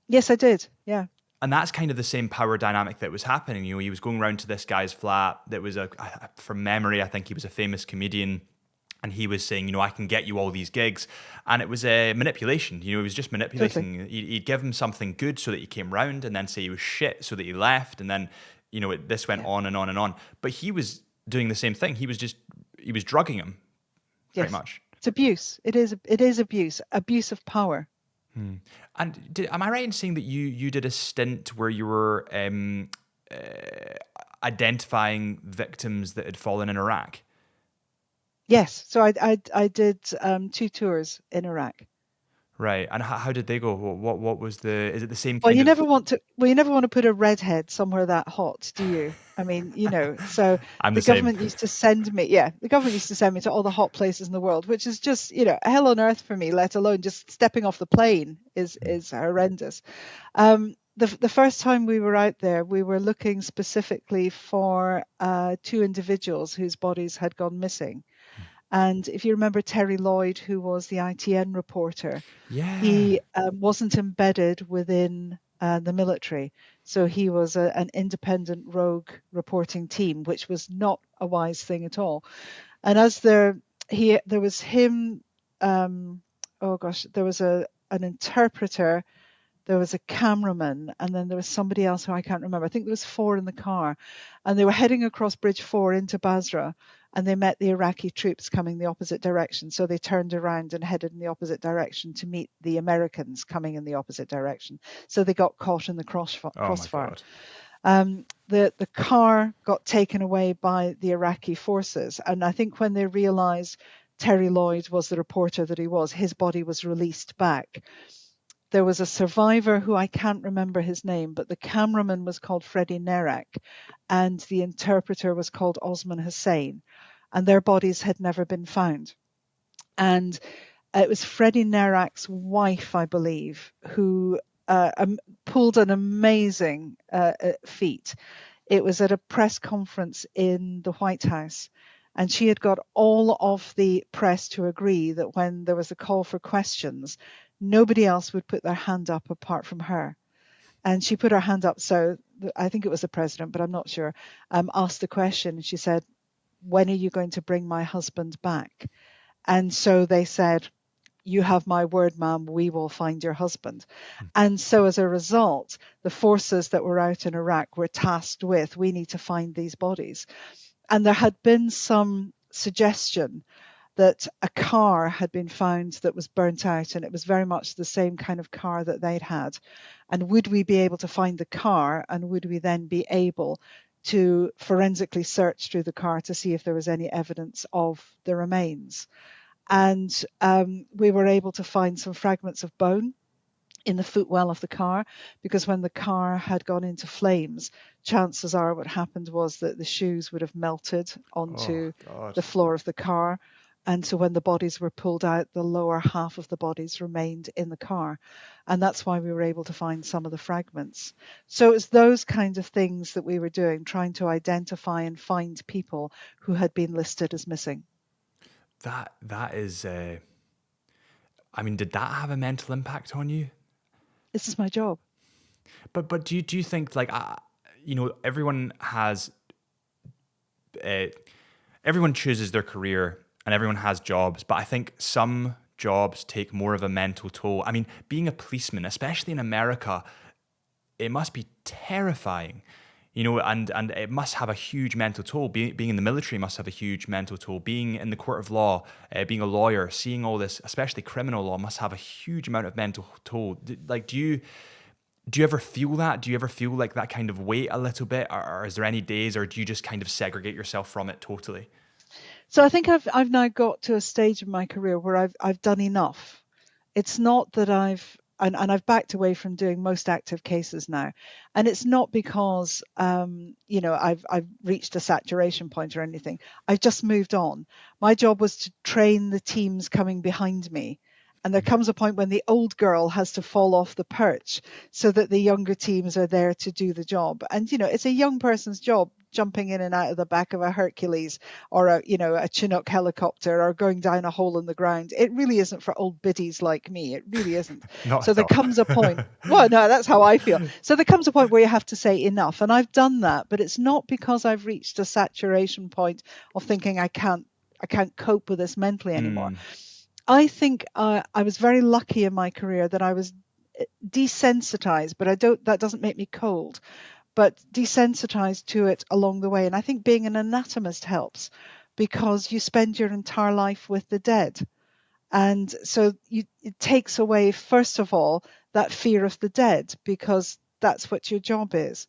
Yes, I did. Yeah. And that's kind of the same power dynamic that was happening. He was going around to this guy's flat that was from memory, I think he was a famous comedian. And he was saying, I can get you all these gigs. And it was a manipulation. He was just manipulating. Totally. He'd give him something good so that he came round, and then say he was shit so that he left. And then, this went on and on and on. But he was doing the same thing. He was drugging him, pretty much. It's abuse. It is abuse of power. And am I right in saying that you did a stint where you were identifying victims that had fallen in Iraq. Yes, so I did 2 tours in Iraq. Right. And how did they go? What was is it the same Well, kind of? you never want to put a redhead somewhere that hot, do you? I mean, so I'm the the same. government used to send me, yeah, the government used to send me to all the hot places in the world, which is just, hell on earth for me, let alone just stepping off the plane is horrendous. The first time we were out there, we were looking specifically for 2 individuals whose bodies had gone missing. And if you remember Terry Lloyd, who was the ITN reporter, Yeah. he wasn't embedded within the military. So he was an independent rogue reporting team, which was not a wise thing at all. And there was him, there was an interpreter, there was a cameraman, and then there was somebody else who I can't remember. I think there was 4 in the car, and they were heading across Bridge 4 into Basra, and they met the Iraqi troops coming the opposite direction. So they turned around and headed in the opposite direction to meet the Americans coming in the opposite direction. So they got caught in the Oh my crossfire. God. The car got taken away by the Iraqi forces, and I think when they realized Terry Lloyd was the reporter that he was, his body was released back. There was a survivor who I can't remember his name, but the cameraman was called Freddie Nerak and the interpreter was called Osman Hussein, and their bodies had never been found. And it was Freddie Nerak's wife, I believe, who pulled an amazing feat. It was at a press conference in the White House, and she had got all of the press to agree that when there was a call for questions, nobody else would put their hand up apart from her. And she put her hand up, so I think it was the president, but I'm not sure, asked the question. She said, "When are you going to bring my husband back?" And so they said, "You have my word, ma'am, we will find your husband." And so as a result, the forces that were out in Iraq were tasked with, we need to find these bodies. And there had been some suggestion that a car had been found that was burnt out, and it was very much the same kind of car that they'd had. And would we be able to find the car, and would we then be able to forensically search through the car to see if there was any evidence of the remains? And we were able to find some fragments of bone in the footwell of the car, because when the car had gone into flames, chances are what happened was that the shoes would have melted onto the floor of the car. And so when the bodies were pulled out, the lower half of the bodies remained in the car. And that's why we were able to find some of the fragments. So it's those kinds of things that we were doing, trying to identify and find people who had been listed as missing. That is. I mean, did that have a mental impact on you? This is my job. But do you think, like, everyone has everyone chooses their career and everyone has jobs, but I think some jobs take more of a mental toll. I mean, being a policeman, especially in America, it must be terrifying, and it must have a huge mental toll. Being in the military must have a huge mental toll. Being in the court of law, being a lawyer, seeing all this, especially criminal law, must have a huge amount of mental toll. Do you ever feel that? Do you ever feel like that kind of weight a little bit, or is there any days, or do you just kind of segregate yourself from it totally? So I think I've now got to a stage in my career where I've done enough. It's not that I've backed away from doing most active cases now, and it's not because I've reached a saturation point or anything. I've just moved on. My job was to train the teams coming behind me. And there comes a point when the old girl has to fall off the perch so that the younger teams are there to do the job. And, it's a young person's job jumping in and out of the back of a Hercules or a Chinook helicopter or going down a hole in the ground. It really isn't for old biddies like me. It really isn't. Not So at there all. comes a point. Well, no, that's how I feel. So there comes a point where you have to say enough. And I've done that, but it's not because I've reached a saturation point of thinking I can't cope with this mentally anymore. I think I was very lucky in my career that I was desensitized, but that doesn't make me cold, but desensitized to it along the way. And I think being an anatomist helps because you spend your entire life with the dead. And so it takes away, first of all, that fear of the dead, because that's what your job is.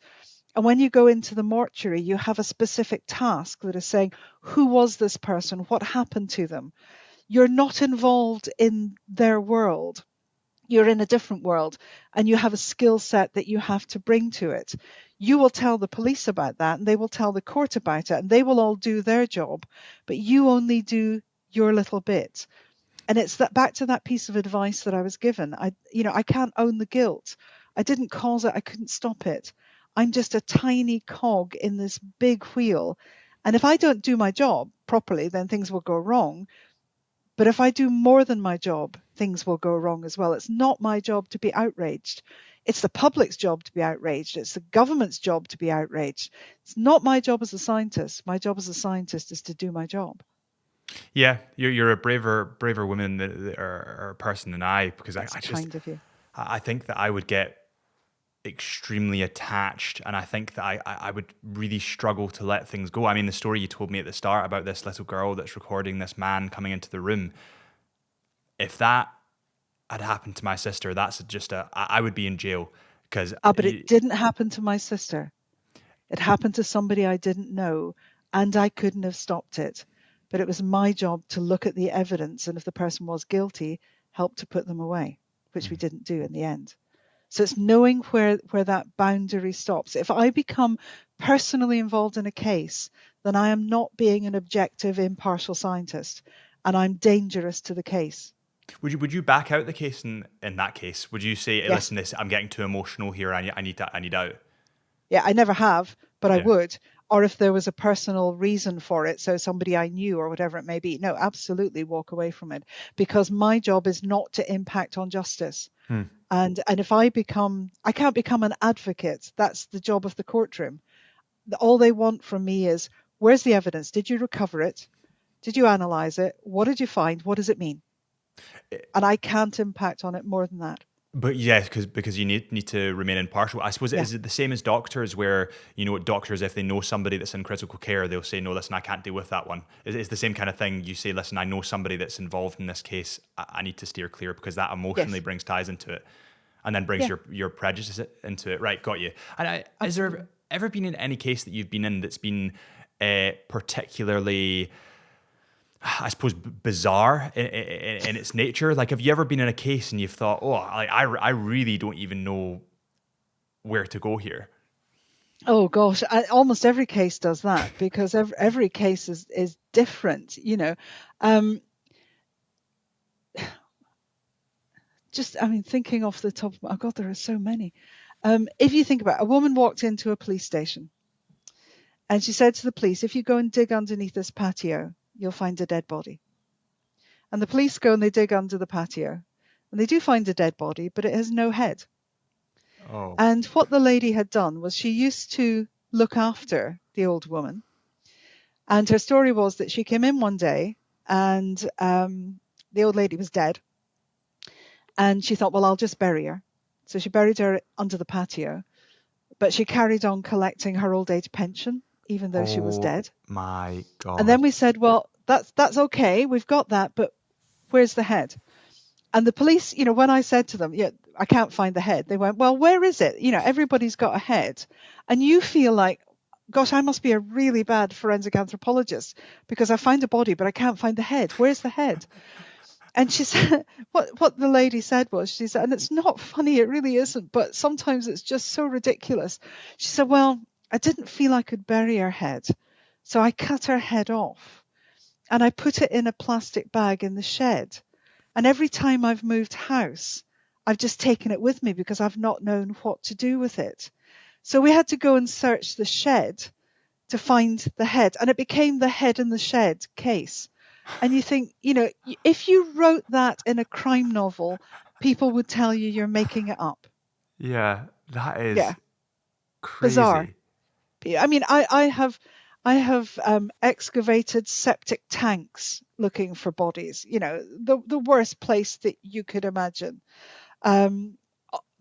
And when you go into the mortuary, you have a specific task that is saying, who was this person? What happened to them? You're not involved in their world. You're in a different world, and you have a skill set that you have to bring to it. You will tell the police about that, and they will tell the court about it, and they will all do their job, but you only do your little bit. And it's that back to that piece of advice that I was given. I can't own the guilt. I didn't cause it. I couldn't stop it. I'm just a tiny cog in this big wheel. And if I don't do my job properly, then things will go wrong. But if I do more than my job, things will go wrong as well. It's not my job to be outraged. It's the public's job to be outraged. It's the government's job to be outraged. It's not my job as a scientist. My job as a scientist is to do my job. Yeah, you're a braver woman or person than I, because That's kind of you. I think that I would get extremely attached, and I think that I would really struggle to let things go. I mean, the story you told me at the start about this little girl that's recording this man coming into the room, if that had happened to my sister, that's just I would be in jail, because but it didn't happen to my sister. It happened to somebody I didn't know, and I couldn't have stopped it. But it was my job to look at the evidence, and if the person was guilty, help to put them away, which we didn't do in the end. So it's knowing where that boundary stops. If I become personally involved in a case, then I am not being an objective, impartial scientist, and I'm dangerous to the case. Would you back out the case in that case? Would you say, Yes. listen, I'm getting too emotional here. I need out. Yeah, I never have, but I Yeah. would. Or if there was a personal reason for it, so somebody I knew or whatever it may be, no, absolutely walk away from it, because my job is not to impact on justice. And if I can't become an advocate. That's the job of the courtroom. All they want from me is, where's the evidence? Did you recover it? Did you analyze it? What did you find? What does it mean? And I can't impact on it more than that. But yes, because you need to remain impartial. I suppose, is it the same as doctors, where, doctors, if they know somebody that's in critical care, they'll say, no, listen, I can't deal with that one. It's the same kind of thing. You say, listen, I know somebody that's involved in this case. I need to steer clear, because that emotionally brings ties into it, and then brings your prejudice into it. Right, got you. And has there ever been in any case that you've been in that's been particularly, I suppose, bizarre in its nature? Like, have you ever been in a case and you've thought, oh, I really don't even know where to go here? Oh gosh, almost every case does that, because every case is different, thinking off the top of my, oh God, there are so many. If you think about it, a woman walked into a police station and she said to the police, if you go and dig underneath this patio, you'll find a dead body. And the police go and they dig under the patio, and they do find a dead body, but it has no head. Oh. And what the lady had done was, she used to look after the old woman. And her story was that she came in one day and the old lady was dead. And she thought, well, I'll just bury her. So she buried her under the patio, but she carried on collecting her old age pension, even though she was dead. My God. And then we said, well, that's okay. We've got that, but where's the head? And the police, when I said to them, yeah, I can't find the head, they went, well, where is it? Everybody's got a head. And you feel like, gosh, I must be a really bad forensic anthropologist, because I find a body, but I can't find the head. Where's the head? And she said, what the lady said was, she said, and it's not funny, it really isn't, but sometimes it's just so ridiculous. She said, well, I didn't feel I could bury her head, so I cut her head off and I put it in a plastic bag in the shed. And every time I've moved house, I've just taken it with me, because I've not known what to do with it. So we had to go and search the shed to find the head, and it became the head in the shed case. And you think, if you wrote that in a crime novel, people would tell you you're making it up. Yeah, that is crazy. Bizarre. I mean, I have excavated septic tanks looking for bodies, the worst place that you could imagine.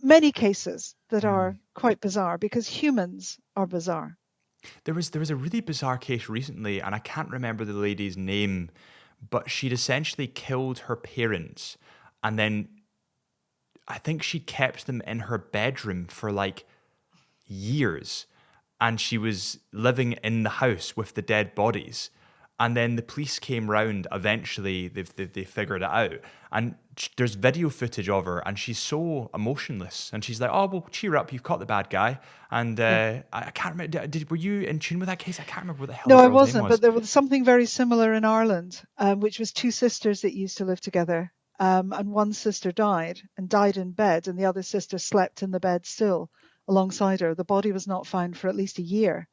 Many cases that are quite bizarre, because humans are bizarre. There was a really bizarre case recently, and I can't remember the lady's name, but she'd essentially killed her parents, and then I think she kept them in her bedroom for like years. and she was living in the house with the dead bodies. And then the police came round. Eventually, they figured it out. And there's video footage of her, and she's so emotionless. And she's like, "Oh, well, cheer up, you've caught the bad guy." And Yeah. I can't remember. Were you in tune with that case? I can't remember what the hell No, the I girl's name wasn't, was. but there was something very similar in Ireland, which was two sisters that used to live together. And one sister died in bed, and the other sister slept in the bed still alongside her. The body was not found for at least a year.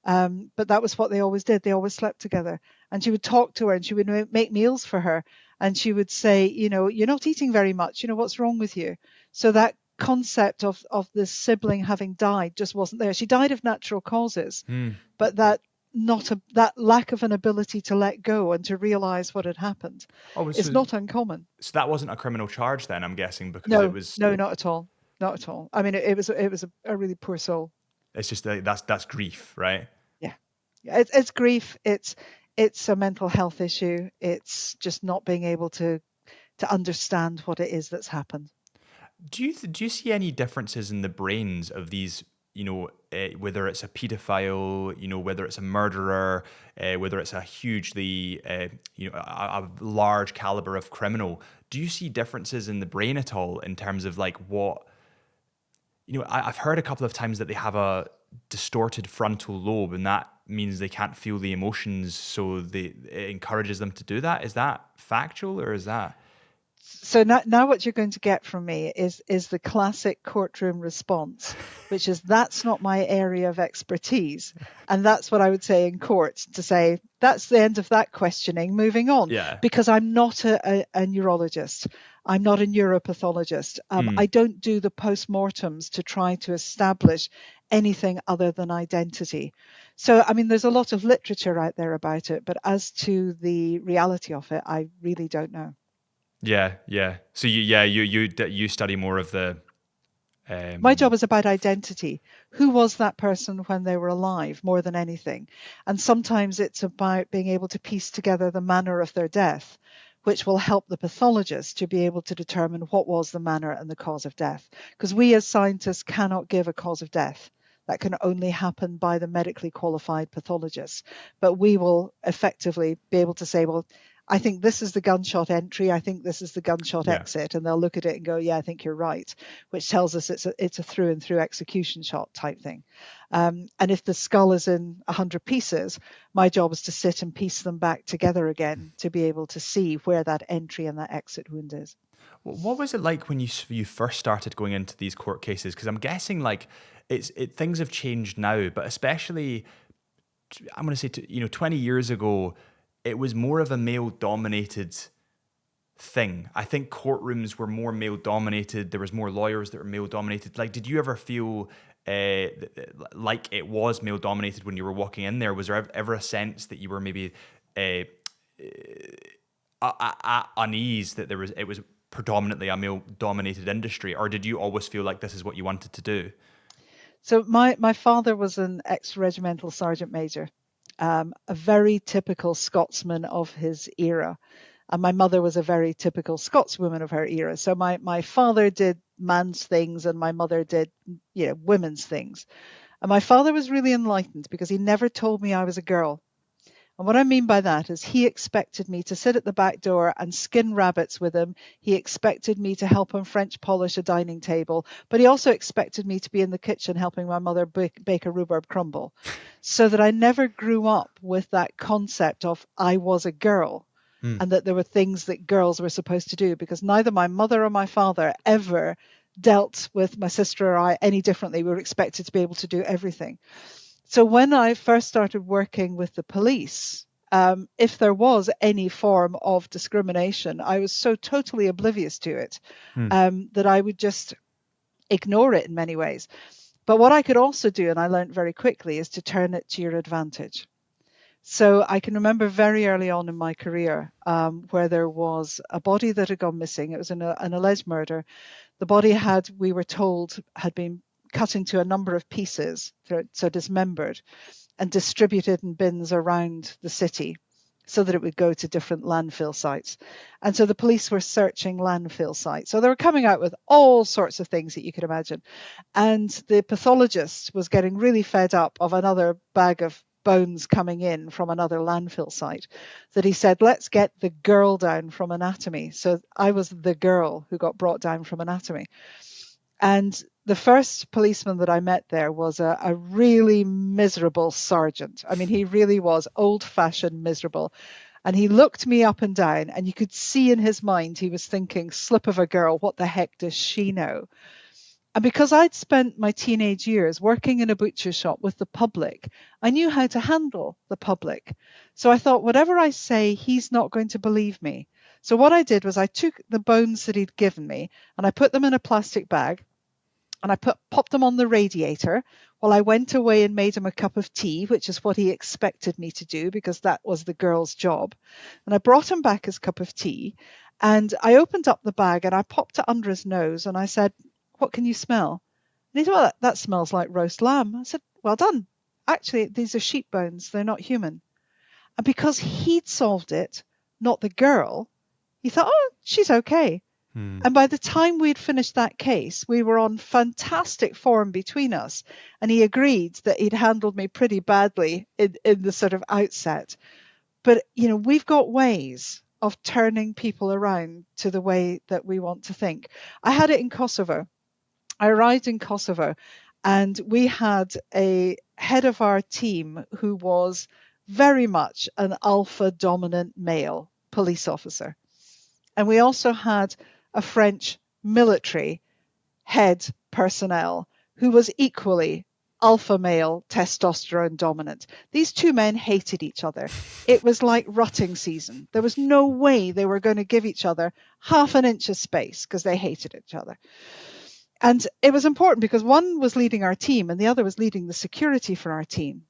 But that was what they always did. They always slept together. And she would talk to her, and she would make meals for her. And she would say, you're not eating very much. What's wrong with you? So that concept of this sibling having died just wasn't there. She died of natural causes, but that lack of an ability to let go and to realize what had happened Oh, is so not uncommon. that wasn't a criminal charge then, I'm guessing, because it No, was. no, not at all. Not at all. I mean, it was a really poor soul. It's just that's grief, right? Yeah. It's grief. It's a mental health issue. It's just not being able to understand what it is that's happened. Do you see any differences in the brains of these? Whether it's a pedophile, whether it's a murderer, whether it's a hugely, a large caliber of criminal. Do you see differences in the brain at all in terms of like what? I've heard a couple of times that they have a distorted frontal lobe, and that means they can't feel the emotions, so it encourages them to do that. Is that factual, or is that? So now what you're going to get from me is the classic courtroom response, which is that's not my area of expertise. And that's what I would say in court, to say that's the end of that questioning, moving on. Yeah. Because I'm not a neurologist. I'm not a neuropathologist. I don't do the postmortems to try to establish anything other than identity. So, I mean, there's a lot of literature out there about it, but as to the reality of it, I really don't know. Yeah, yeah. So you study more of the. My job is about identity. Who was that person when they were alive, more than anything? And sometimes it's about being able to piece together the manner of their death, which will help the pathologist to be able to determine what was the manner and the cause of death. Because we as scientists cannot give a cause of death. That can only happen by the medically qualified pathologists. But we will effectively be able to say, well, I think this is the gunshot entry. I think this is the gunshot exit. And they'll look at it and go, yeah, I think you're right, which tells us it's a through and through execution shot type thing. And if the skull is in 100 pieces, my job is to sit and piece them back together again to be able to see where that entry and that exit wound is. What was it like when you first started going into these court cases? Because I'm guessing like things have changed now, but especially I'm going to say 20 years ago, it was more of a male-dominated thing. I think courtrooms were more male-dominated. There was more lawyers that were male-dominated. Like, did you ever feel like it was male-dominated when you were walking in there? Was there ever a sense that you were maybe at unease that it was predominantly a male-dominated industry, or did you always feel like this is what you wanted to do? So my father was an ex-regimental sergeant major. A very typical Scotsman of his era. And my mother was a very typical Scotswoman of her era. So my father did man's things and my mother did, women's things. And my father was really enlightened because he never told me I was a girl. And what I mean by that is he expected me to sit at the back door and skin rabbits with him. He expected me to help him French polish a dining table, but he also expected me to be in the kitchen helping my mother bake a rhubarb crumble, so that I never grew up with that concept of I was a girl and that there were things that girls were supposed to do, because neither my mother or my father ever dealt with my sister or I any differently. We were expected to be able to do everything. So when I first started working with the police, if there was any form of discrimination, I was so totally oblivious to it that I would just ignore it in many ways. But what I could also do, and I learned very quickly, is to turn it to your advantage. So I can remember very early on in my career where there was a body that had gone missing. It was an alleged murder. The body we were told, had been cut into a number of pieces, so dismembered, and distributed in bins around the city. so that it would go to different landfill sites. And so the police were searching landfill sites. So they were coming out with all sorts of things that you could imagine. And the pathologist was getting really fed up of another bag of bones coming in from another landfill site, that he said, let's get the girl down from anatomy. So I was the girl who got brought down from anatomy. And the first policeman that I met there was a really miserable sergeant. I mean, he really was old-fashioned miserable. And he looked me up and down, and you could see in his mind he was thinking, slip of a girl, what the heck does she know? And because I'd spent my teenage years working in a butcher shop with the public, I knew how to handle the public. So I thought, whatever I say, he's not going to believe me. So what I did was I took the bones that he'd given me and I put them in a plastic bag and I popped them on the radiator while I went away and made him a cup of tea, which is what he expected me to do because that was the girl's job. And I brought him back his cup of tea and I opened up the bag and I popped it under his nose and I said, what can you smell? And he said, well, that smells like roast lamb. I said, well done. Actually, these are sheep bones. They're not human. And because he'd solved it, not the girl, he thought, oh, she's okay. And by the time we'd finished that case, we were on fantastic form between us. And he agreed that he'd handled me pretty badly in the sort of outset. But, you know, we've got ways of turning people around to the way that we want to think. I had it in Kosovo. I arrived in Kosovo and we had a head of our team who was very much an alpha dominant male police officer. And we also had a French military head personnel who was equally alpha male, testosterone dominant. These two men hated each other. It was like rutting season. There was no way they were going to give each other half an inch of space because they hated each other. And it was important because one was leading our team and the other was leading the security for our team.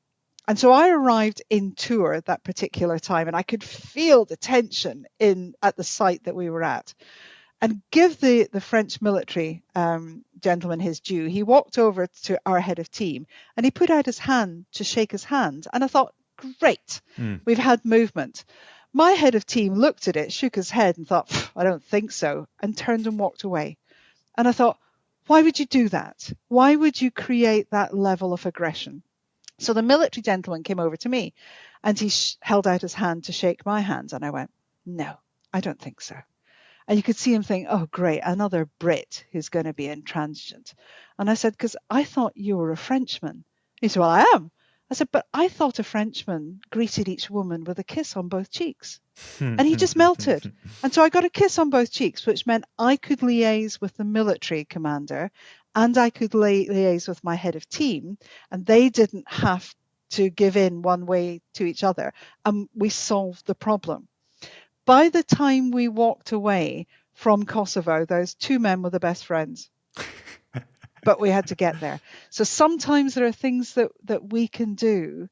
And so I arrived in Tours at that particular time and I could feel the tension at the site that we were at. And give the French military gentleman his due. He walked over to our head of team and he put out his hand to shake his hand. And I thought, great, we've had movement. My head of team looked at it, shook his head and thought, I don't think so, and turned and walked away. And I thought, why would you do that? Why would you create that level of aggression? So the military gentleman came over to me and he held out his hand to shake my hand. And I went, no, I don't think so. And you could see him think, oh, great, another Brit who's going to be intransigent. And I said, because I thought you were a Frenchman. He said, well, I am. I said, but I thought a Frenchman greeted each woman with a kiss on both cheeks. And he just melted. And so I got a kiss on both cheeks, which meant I could liaise with the military commander and I could liaise with my head of team. And they didn't have to give in one way to each other. And we solved the problem. By the time we walked away from Kosovo, those two men were the best friends. But we had to get there. So sometimes there are things that we can do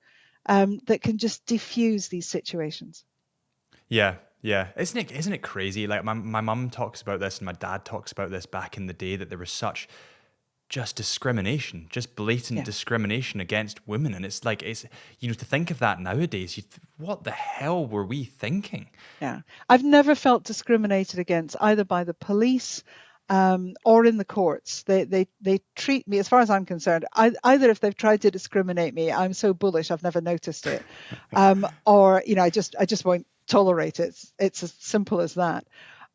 that can just diffuse these situations. Yeah. Isn't it crazy? Like my mum talks about this and my dad talks about this back in the day, that there was such just discrimination, just blatant discrimination against women. And it's like, to think of that nowadays, what the hell were we thinking? Yeah. I've never felt discriminated against either by the police or in the courts. They treat me, as far as I'm concerned, either if they've tried to discriminate me, I'm so bullish I've never noticed it, or I just won't tolerate it. It's as simple as that.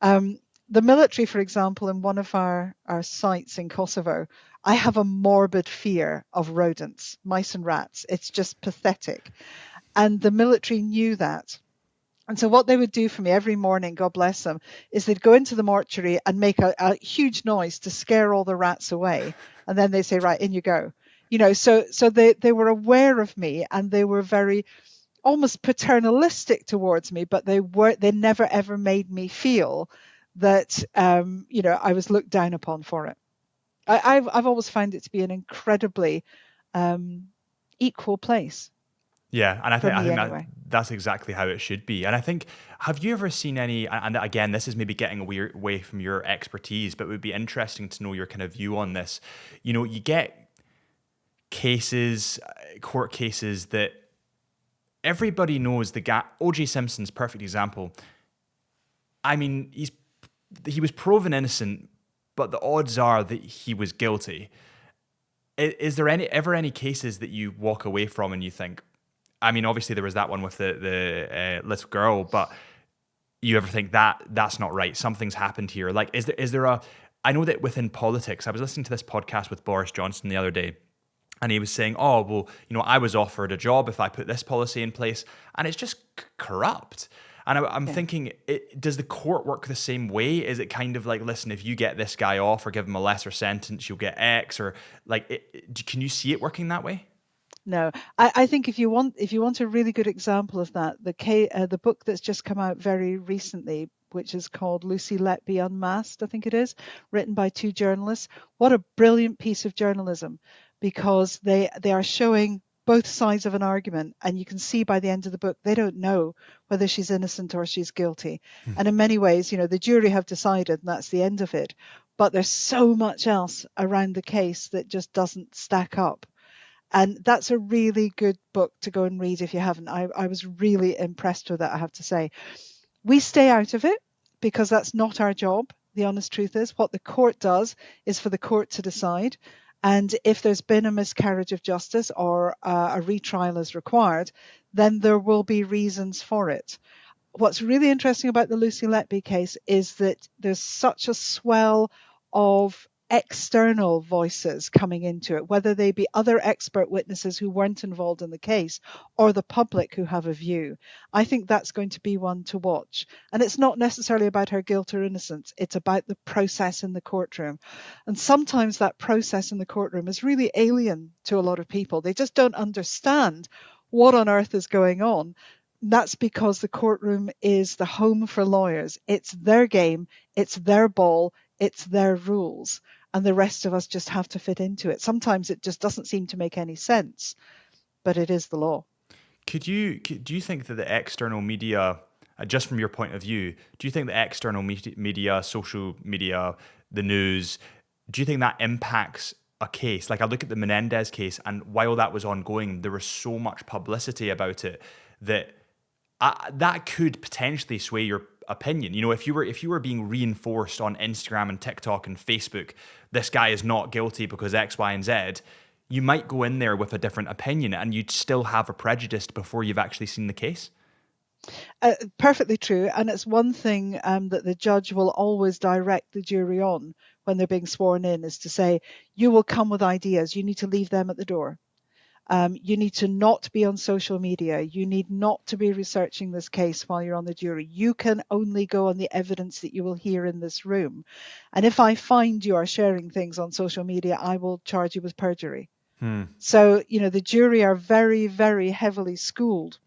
The military, for example, in one of our sites in Kosovo, I have a morbid fear of rodents, mice and rats. It's just pathetic. And the military knew that. And so what they would do for me every morning, God bless them, is they'd go into the mortuary and make a huge noise to scare all the rats away. And then they say, right, in you go. So they were aware of me and they were very almost paternalistic towards me, but they never ever made me feel that, I was looked down upon for it. I've always found it to be an incredibly equal place. Yeah, and I think anyway. that's exactly how it should be. And I think, have you ever seen any, and again, this is maybe getting away from your expertise, but it would be interesting to know your kind of view on this. You get court cases that everybody knows the guy. O.J. Simpson's perfect example. I mean, he was proven innocent, but the odds are that he was guilty. Is there ever any cases that you walk away from and you think, I mean, obviously there was that one with the little girl, but you ever think that's not right? Something's happened here. Like, is there a? I know that within politics, I was listening to this podcast with Boris Johnson the other day, and he was saying, "Oh, well, I was offered a job if I put this policy in place," and it's just corrupt. And I'm thinking, does the court work the same way? Is it kind of like, listen, if you get this guy off or give him a lesser sentence, you'll get X, or like, can you see it working that way? No, I think if you want a really good example of that, the book that's just come out very recently, which is called Lucy Letby Unmasked, I think it is, written by two journalists. What a brilliant piece of journalism, because they are showing both sides of an argument, and you can see by the end of the book they don't know whether she's innocent or she's guilty. And in many ways, the jury have decided, and that's the end of it. But there's so much else around the case that just doesn't stack up. And that's a really good book to go and read if you haven't. I was really impressed with it, I have to say. We stay out of it because that's not our job. The honest truth is, what the court does is for the court to decide. And if there's been a miscarriage of justice or a retrial is required, then there will be reasons for it. What's really interesting about the Lucy Letby case is that there's such a swell of external voices coming into it, whether they be other expert witnesses who weren't involved in the case or the public who have a view. I think that's going to be one to watch. And it's not necessarily about her guilt or innocence. It's about the process in the courtroom. And sometimes that process in the courtroom is really alien to a lot of people. They just don't understand what on earth is going on. That's because the courtroom is the home for lawyers. It's their game, it's their ball, it's their rules, and the rest of us just have to fit into it. Sometimes it just doesn't seem to make any sense, but it is the law. Do you think that the external media, just from your point of view, do you think the external media, social media, the news, do you think that impacts a case? Like, I look at the Menendez case, and while that was ongoing, there was so much publicity about it that that could potentially sway your opinion. If you were being reinforced on Instagram and TikTok and Facebook, this guy is not guilty because X, Y, and Z, you might go in there with a different opinion and you'd still have a prejudice before you've actually seen the case. Perfectly true. And it's one thing that the judge will always direct the jury on when they're being sworn in, is to say, you will come with ideas. You need to leave them at the door. You need to not be on social media. You need not to be researching this case while you're on the jury. You can only go on the evidence that you will hear in this room. And if I find you are sharing things on social media, I will charge you with perjury. So, the jury are very, very heavily schooled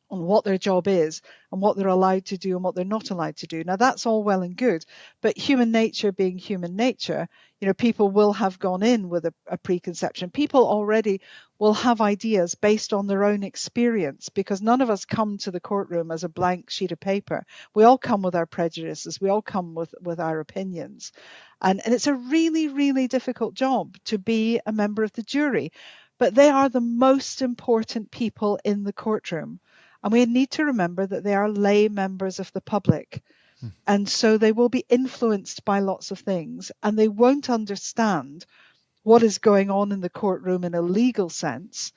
on what their job is and what they're allowed to do and what they're not allowed to do. Now, that's all well and good, but human nature being human nature, people will have gone in with a preconception. People already will have ideas based on their own experience, because none of us come to the courtroom as a blank sheet of paper. We all come with our prejudices. We all come with our opinions. And it's a really, really difficult job to be a member of the jury, but they are the most important people in the courtroom. And we need to remember that they are lay members of the public. And so they will be influenced by lots of things, and they won't understand what is going on in the courtroom in a legal sense.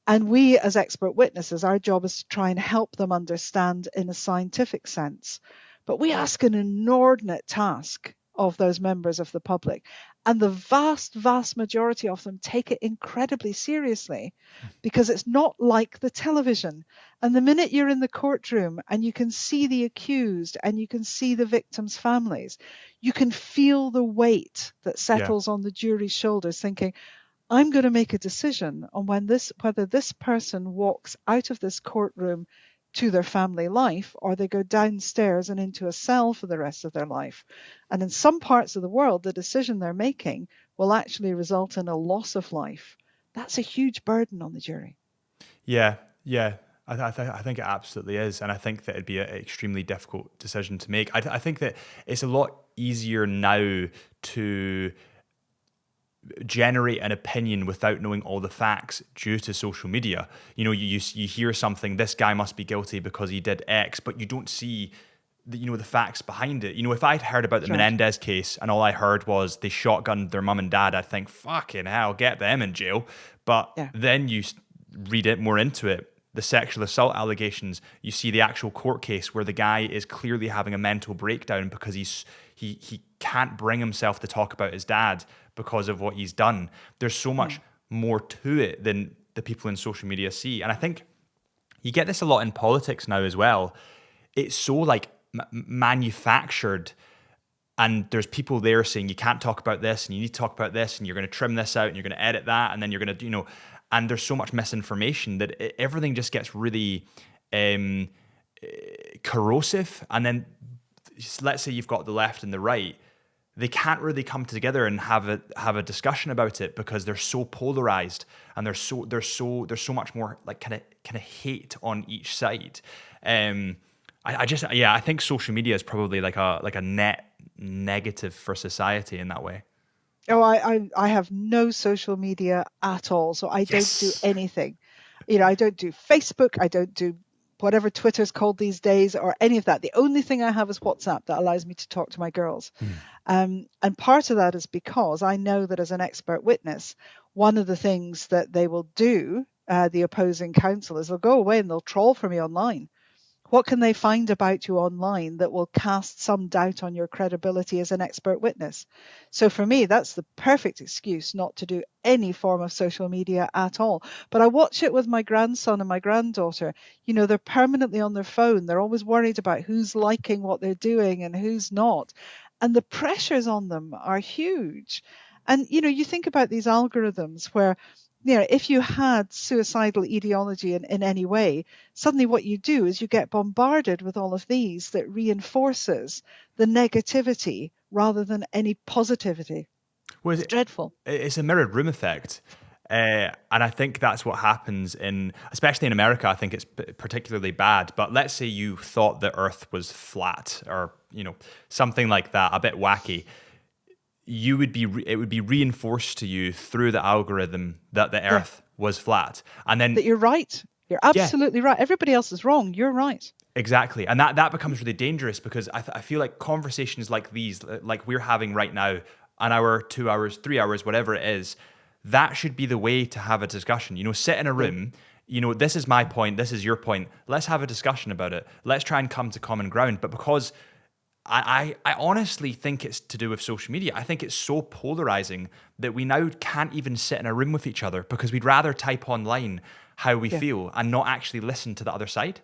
And we, as expert witnesses, our job is to try and help them understand in a scientific sense. But we ask an inordinate task of those members of the public. And the vast, vast majority of them take it incredibly seriously, because it's not like the television. And the minute you're in the courtroom and you can see the accused and you can see the victims' families, you can feel the weight that settles on the jury's shoulders, thinking, I'm going to make a decision on whether this person walks out of this courtroom to their family life, or they go downstairs and into a cell for the rest of their life. And in some parts of the world, the decision they're making will actually result in a loss of life. That's a huge burden on the jury. Yeah. I think it absolutely is. And I think that it'd be an extremely difficult decision to make. I think that it's a lot easier now to generate an opinion without knowing all the facts due to social media. You hear something, this guy must be guilty because he did X, but you don't see the facts behind it. If I'd heard about the That's right. Menendez case and all I heard was they shotgunned their mum and dad, I'd think, fucking hell, get them in jail. But Yeah. then you read it more into it, the sexual assault allegations, you see the actual court case where the guy is clearly having a mental breakdown because he can't bring himself to talk about his dad because of what he's done. There's so much more to it than the people in social media see. And I think you get this a lot in politics now as well. It's so like manufactured, and there's people there saying you can't talk about this and you need to talk about this and you're going to trim this out and you're going to edit that and then you're going to, and there's so much misinformation that everything just gets really corrosive. And then let's say you've got the left and the right, they can't really come together and have a discussion about it because they're so polarized and there's so much more like kind of hate on each side. I think social media is probably like a net negative for society in that way. Oh, I have no social media at all. So I don't do anything. I don't do Facebook. I don't do whatever Twitter's called these days or any of that. The only thing I have is WhatsApp that allows me to talk to my girls. And part of that is because I know that as an expert witness, one of the things that they will do, the opposing counsel, is they'll go away and they'll troll for me online. What can they find about you online that will cast some doubt on your credibility as an expert witness? So for me, that's the perfect excuse not to do any form of social media at all. But I watch it with my grandson and my granddaughter. They're permanently on their phone. They're always worried about who's liking what they're doing and who's not. And the pressures on them are huge. And, you think about these algorithms where if you had suicidal ideology in any way, suddenly what you do is you get bombarded with all of these that reinforces the negativity rather than any positivity. Well, it's dreadful. It's a mirrored room effect. And I think that's what happens especially in America. I think it's particularly bad. But let's say you thought the earth was flat or, something like that, a bit wacky. It would be reinforced to you through the algorithm that the earth was flat. And then that you're right. You're absolutely right. Everybody else is wrong. You're right. Exactly. And that becomes really dangerous because I feel like conversations like these, like we're having right now, an hour, 2 hours, 3 hours, whatever it is, that should be the way to have a discussion. Sit in a room, this is my point, this is your point. Let's have a discussion about it. Let's try and come to common ground. But because I honestly think it's to do with social media. I think it's so polarizing that we now can't even sit in a room with each other because we'd rather type online how we feel and not actually listen to the other side.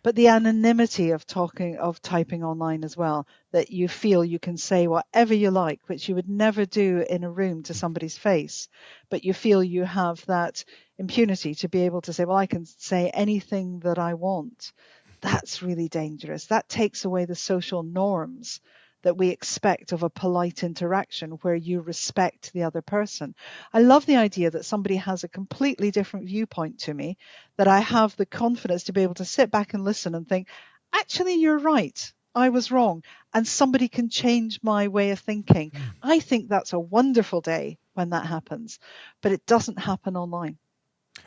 But the anonymity of typing online as well, that you feel you can say whatever you like, which you would never do in a room to somebody's face, but you feel you have that impunity to be able to say, well, I can say anything that I want. That's really dangerous. That takes away the social norms that we expect of a polite interaction where you respect the other person. I love the idea that somebody has a completely different viewpoint to me, that I have the confidence to be able to sit back and listen and think, actually, you're right. I was wrong. And somebody can change my way of thinking. I think that's a wonderful day when that happens, but it doesn't happen online.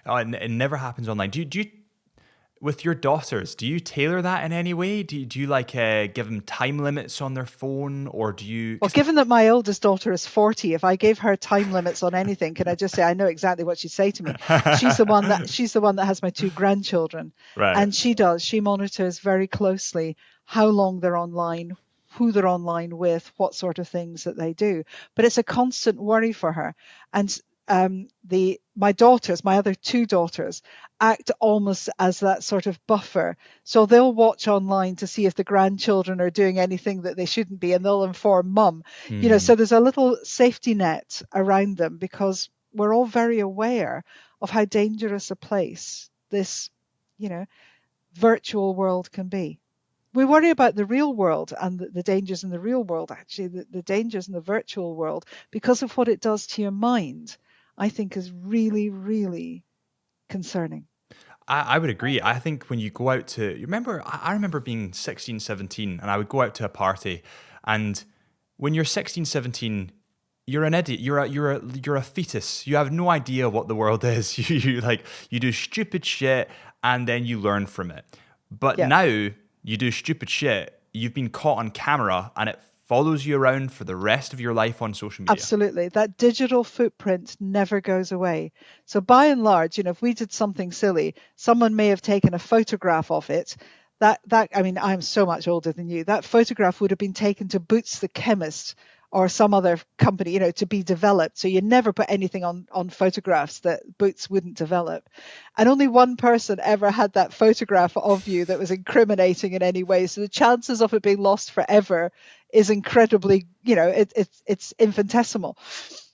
Oh, it never happens online. Do you with your daughters, do you tailor that in any way? Do you like give them time limits on their phone, or do you? Well, given that my oldest daughter is 40, if I gave her time limits on anything, can I just say I know exactly what she'd say to me? She's the one that has my 2 grandchildren, right? And she monitors very closely how long they're online, who they're online with, what sort of things that they do. But it's a constant worry for her, and my other 2 daughters, act almost as that sort of buffer. So they'll watch online to see if the grandchildren are doing anything that they shouldn't be, and they'll inform mum. So there's a little safety net around them because we're all very aware of how dangerous a place this, virtual world can be. We worry about the real world and the dangers in the real world, actually, the dangers in the virtual world, because of what it does to your mind, I think is really, really concerning. I would agree. I think when you go out to, I remember being 16, 17, and I would go out to a party, and when you're 16, 17, you're an idiot. You're a fetus. You have no idea what the world is. You do stupid shit and then you learn from it. But Yeah. now you do stupid shit. You've been caught on camera and it follows you around for the rest of your life on social media. Absolutely. That digital footprint never goes away. So by and large, if we did something silly, someone may have taken a photograph of it. I mean, I'm so much older than you. That photograph would have been taken to Boots the chemist or some other company, to be developed. So you never put anything on photographs that Boots wouldn't develop. And only one person ever had that photograph of you that was incriminating in any way. So the chances of it being lost forever is incredibly, it's infinitesimal.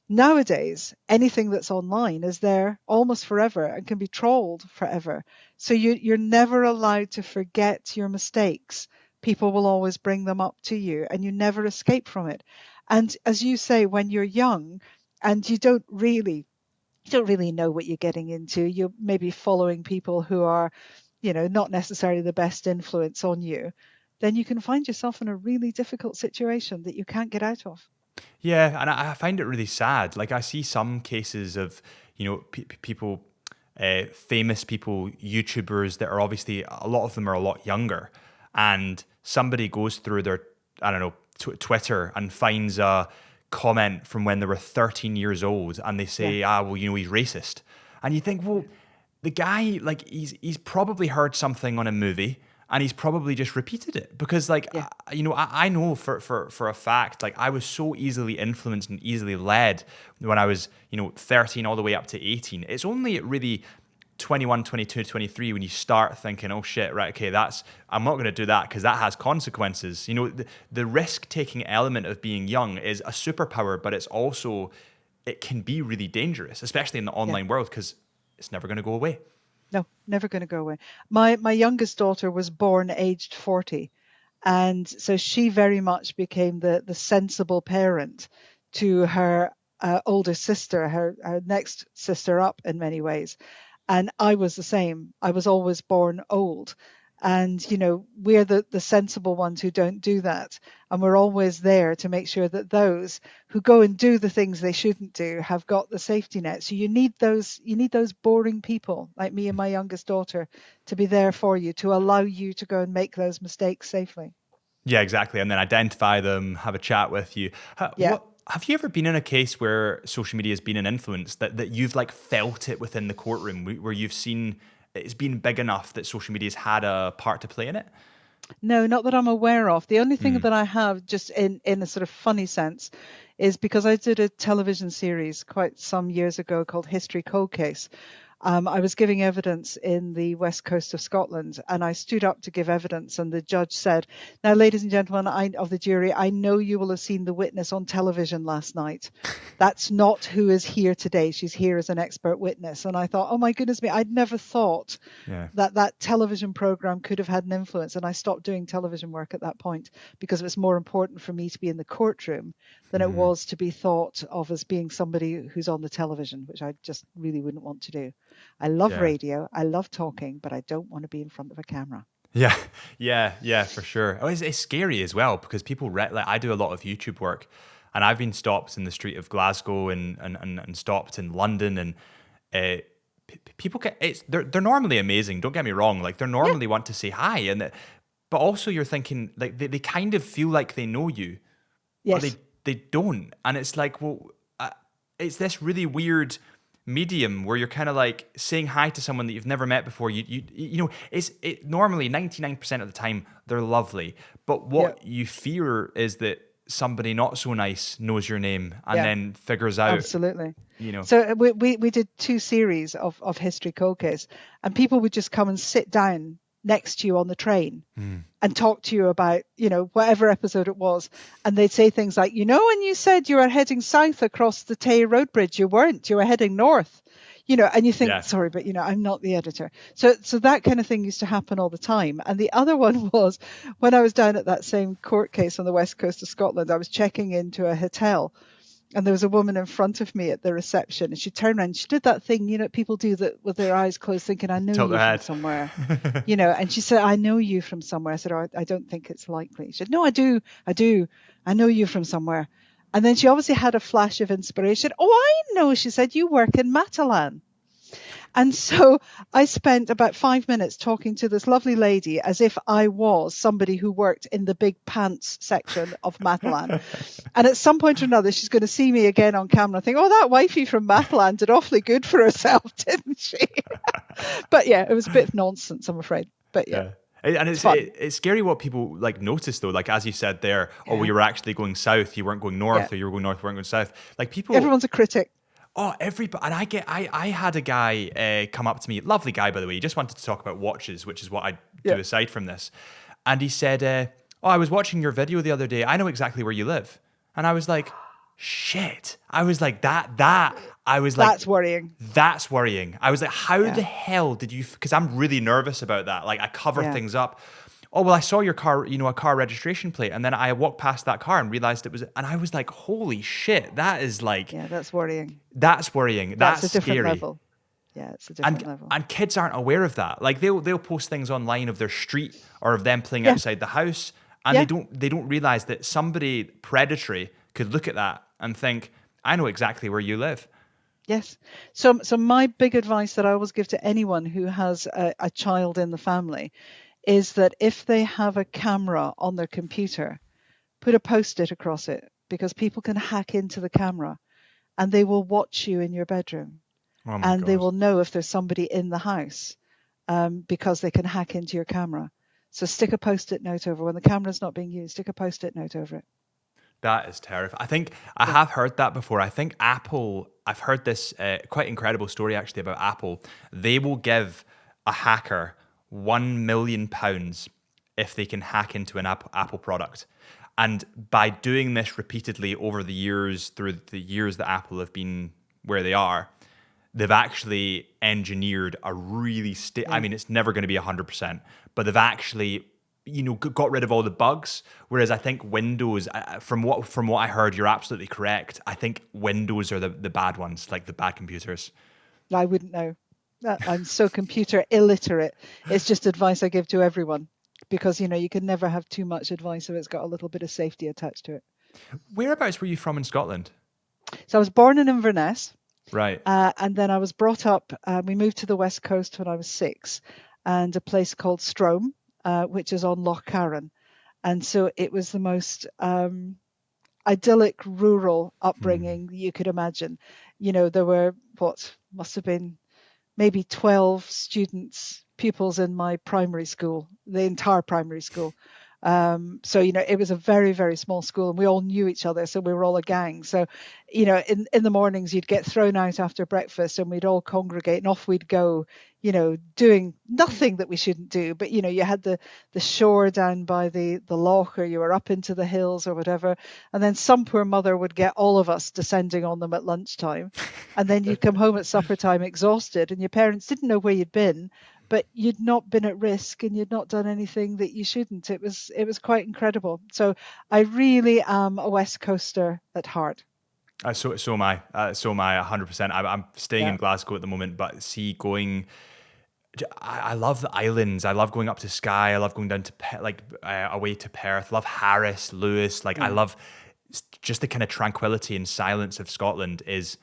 Nowadays, anything that's online is there almost forever and can be trolled forever. So you're never allowed to forget your mistakes. People will always bring them up to you and you never escape from it. And as you say, when you're young and you don't really know what you're getting into, you're maybe following people who are, not necessarily the best influence on you, then you can find yourself in a really difficult situation that you can't get out of. Yeah, and I find it really sad. Like I see some cases of, people, famous people, YouTubers that are obviously, a lot of them are a lot younger, and somebody goes through their, I don't know, Twitter and finds a comment from when they were 13 years old, and they say, well, he's racist, and you think, well, the guy, like, he's probably heard something on a movie. And he's probably just repeated it because, like, I know for a fact, like, I was so easily influenced and easily led when I was, 13 all the way up to 18. It's only at really 21, 22, 23 when you start thinking, oh shit, right, okay, I'm not going to do that because that has consequences. The risk-taking element of being young is a superpower, but it can be really dangerous, especially in the online world, because it's never going to go away. No, never going to go away. My youngest daughter was born aged 40. And so she very much became the sensible parent to her older sister, her next sister up in many ways. And I was the same. I was always born old. And, we're the sensible ones who don't do that. And we're always there to make sure that those who go and do the things they shouldn't do have got the safety net. So you need those boring people like me and my youngest daughter to be there for you, to allow you to go and make those mistakes safely. Yeah, exactly. And then identify them, have a chat with you. Have you ever been in a case where social media has been an influence that you've like felt it within the courtroom, where you've seen it's been big enough that social media has had a part to play in it? No, not that I'm aware of. The only thing that I have, just in a sort of funny sense, is because I did a television series quite some years ago called History Cold Case. I was giving evidence in the west coast of Scotland, and I stood up to give evidence, and the judge said, now, ladies and gentlemen of the jury, I know you will have seen the witness on television last night. That's not who is here today. She's here as an expert witness. And I thought, oh my goodness me, I'd never thought that television program could have had an influence. And I stopped doing television work at that point because it was more important for me to be in the courtroom than it was to be thought of as being somebody who's on the television, which I just really wouldn't want to do. I love radio, I love talking, but I don't want to be in front of a camera. Yeah, for sure. Oh, it's scary as well because people, like, I do a lot of YouTube work, and I've been stopped in the street of Glasgow and stopped in London, and people they're normally amazing. Don't get me wrong, like, they're normally want to say hi, but also you're thinking, like, they kind of feel like they know you, or they don't, and it's like, well, it's this really weird medium where you're kind of like saying hi to someone that you've never met before. Normally 99% of the time they're lovely, but what you fear is that somebody not so nice knows your name and then figures out. Absolutely. So we did 2 series of History Cold Case, and people would just come and sit down next to you on the train and talk to you about, whatever episode it was. And they'd say things like, when you said you were heading south across the Tay Road Bridge, you weren't, you were heading north, and you think, sorry, but, I'm not the editor. So that kind of thing used to happen all the time. And the other one was when I was down at that same court case on the west coast of Scotland, I was checking into a hotel. And there was a woman in front of me at the reception, and she turned around and she did that thing, people do that with their eyes closed, thinking, I know you from somewhere, and she said, I know you from somewhere. I said, oh, I don't think it's likely. She said, no, I do. I know you from somewhere. And then she obviously had a flash of inspiration. Oh, I know, she said, you work in Matalan. And so I spent about 5 minutes talking to this lovely lady as if I was somebody who worked in the big pants section of Matalan. And at some point or another, she's going to see me again on camera and think, oh, that wifey from Matalan did awfully good for herself, didn't she? But yeah, it was a bit of nonsense, I'm afraid. But yeah. And it's scary what people like notice though. Like as you said there, oh, well, you were actually going south, you weren't going north, or you were going north, you weren't going south. Like people, everyone's a critic. Oh, everybody. And I had a guy come up to me, lovely guy, by the way. He just wanted to talk about watches, which is what I do aside from this. And he said, oh, I was watching your video the other day. I know exactly where you live. And I was like, shit. I was like, that's worrying. That's worrying. I was like, how the hell did you, because I'm really nervous about that. Like I cover things up. Oh, well, I saw your car, a car registration plate. And then I walked past that car and realized it was, and I was like, holy shit, that is like. Yeah, that's worrying. That's worrying. That's a different scary. level. Yeah, it's a different level. And kids aren't aware of that. Like they'll post things online of their street or of them playing outside the house. And they don't realize that somebody predatory could look at that and think, I know exactly where you live. Yes. So my big advice that I always give to anyone who has a child in the family is that if they have a camera on their computer, put a Post-it across it, because people can hack into the camera and they will watch you in your bedroom. Oh my God. They will know if there's somebody in the house because they can hack into your camera. So stick a Post-it note over. When the camera's not being used, stick a Post-it note over it. That is terrifying. I think I have heard that before. I think Apple, I've heard this quite incredible story actually about Apple. They will give a hacker £1 million if they can hack into an Apple product. And by doing this repeatedly over the years, through the years that Apple have been where they are, they've actually engineered a really I mean, it's never going to be 100%, but they've actually, got rid of all the bugs. Whereas I think Windows, from what I heard, you're absolutely correct. I think Windows are the bad ones, like the bad computers. I wouldn't know. I'm so computer illiterate. It's just advice I give to everyone because, you can never have too much advice if it's got a little bit of safety attached to it. Whereabouts were you from in Scotland? So I was born in Inverness. Right. And then I was brought up, we moved to the West Coast when I was 6, and a place called Strome, which is on Loch Carron. And so it was the most idyllic rural upbringing you could imagine. There were must have been maybe 12 pupils in my primary school, the entire primary school. So, it was a very, very small school and we all knew each other. So we were all a gang. So, in the mornings you'd get thrown out after breakfast and we'd all congregate and off we'd go, doing nothing that we shouldn't do. But, you had the shore down by the loch, or you were up into the hills or whatever. And then some poor mother would get all of us descending on them at lunchtime. And then you'd come home at supper time exhausted and your parents didn't know where you'd been. But you'd not been at risk and you'd not done anything that you shouldn't. It was quite incredible. So I really am a West Coaster at heart. So am I. 100%. I'm staying in Glasgow at the moment, but I love the islands. I love going up to Skye. I love going down to away to Perth. Love Harris, Lewis. I love just the kind of tranquility and silence of Scotland is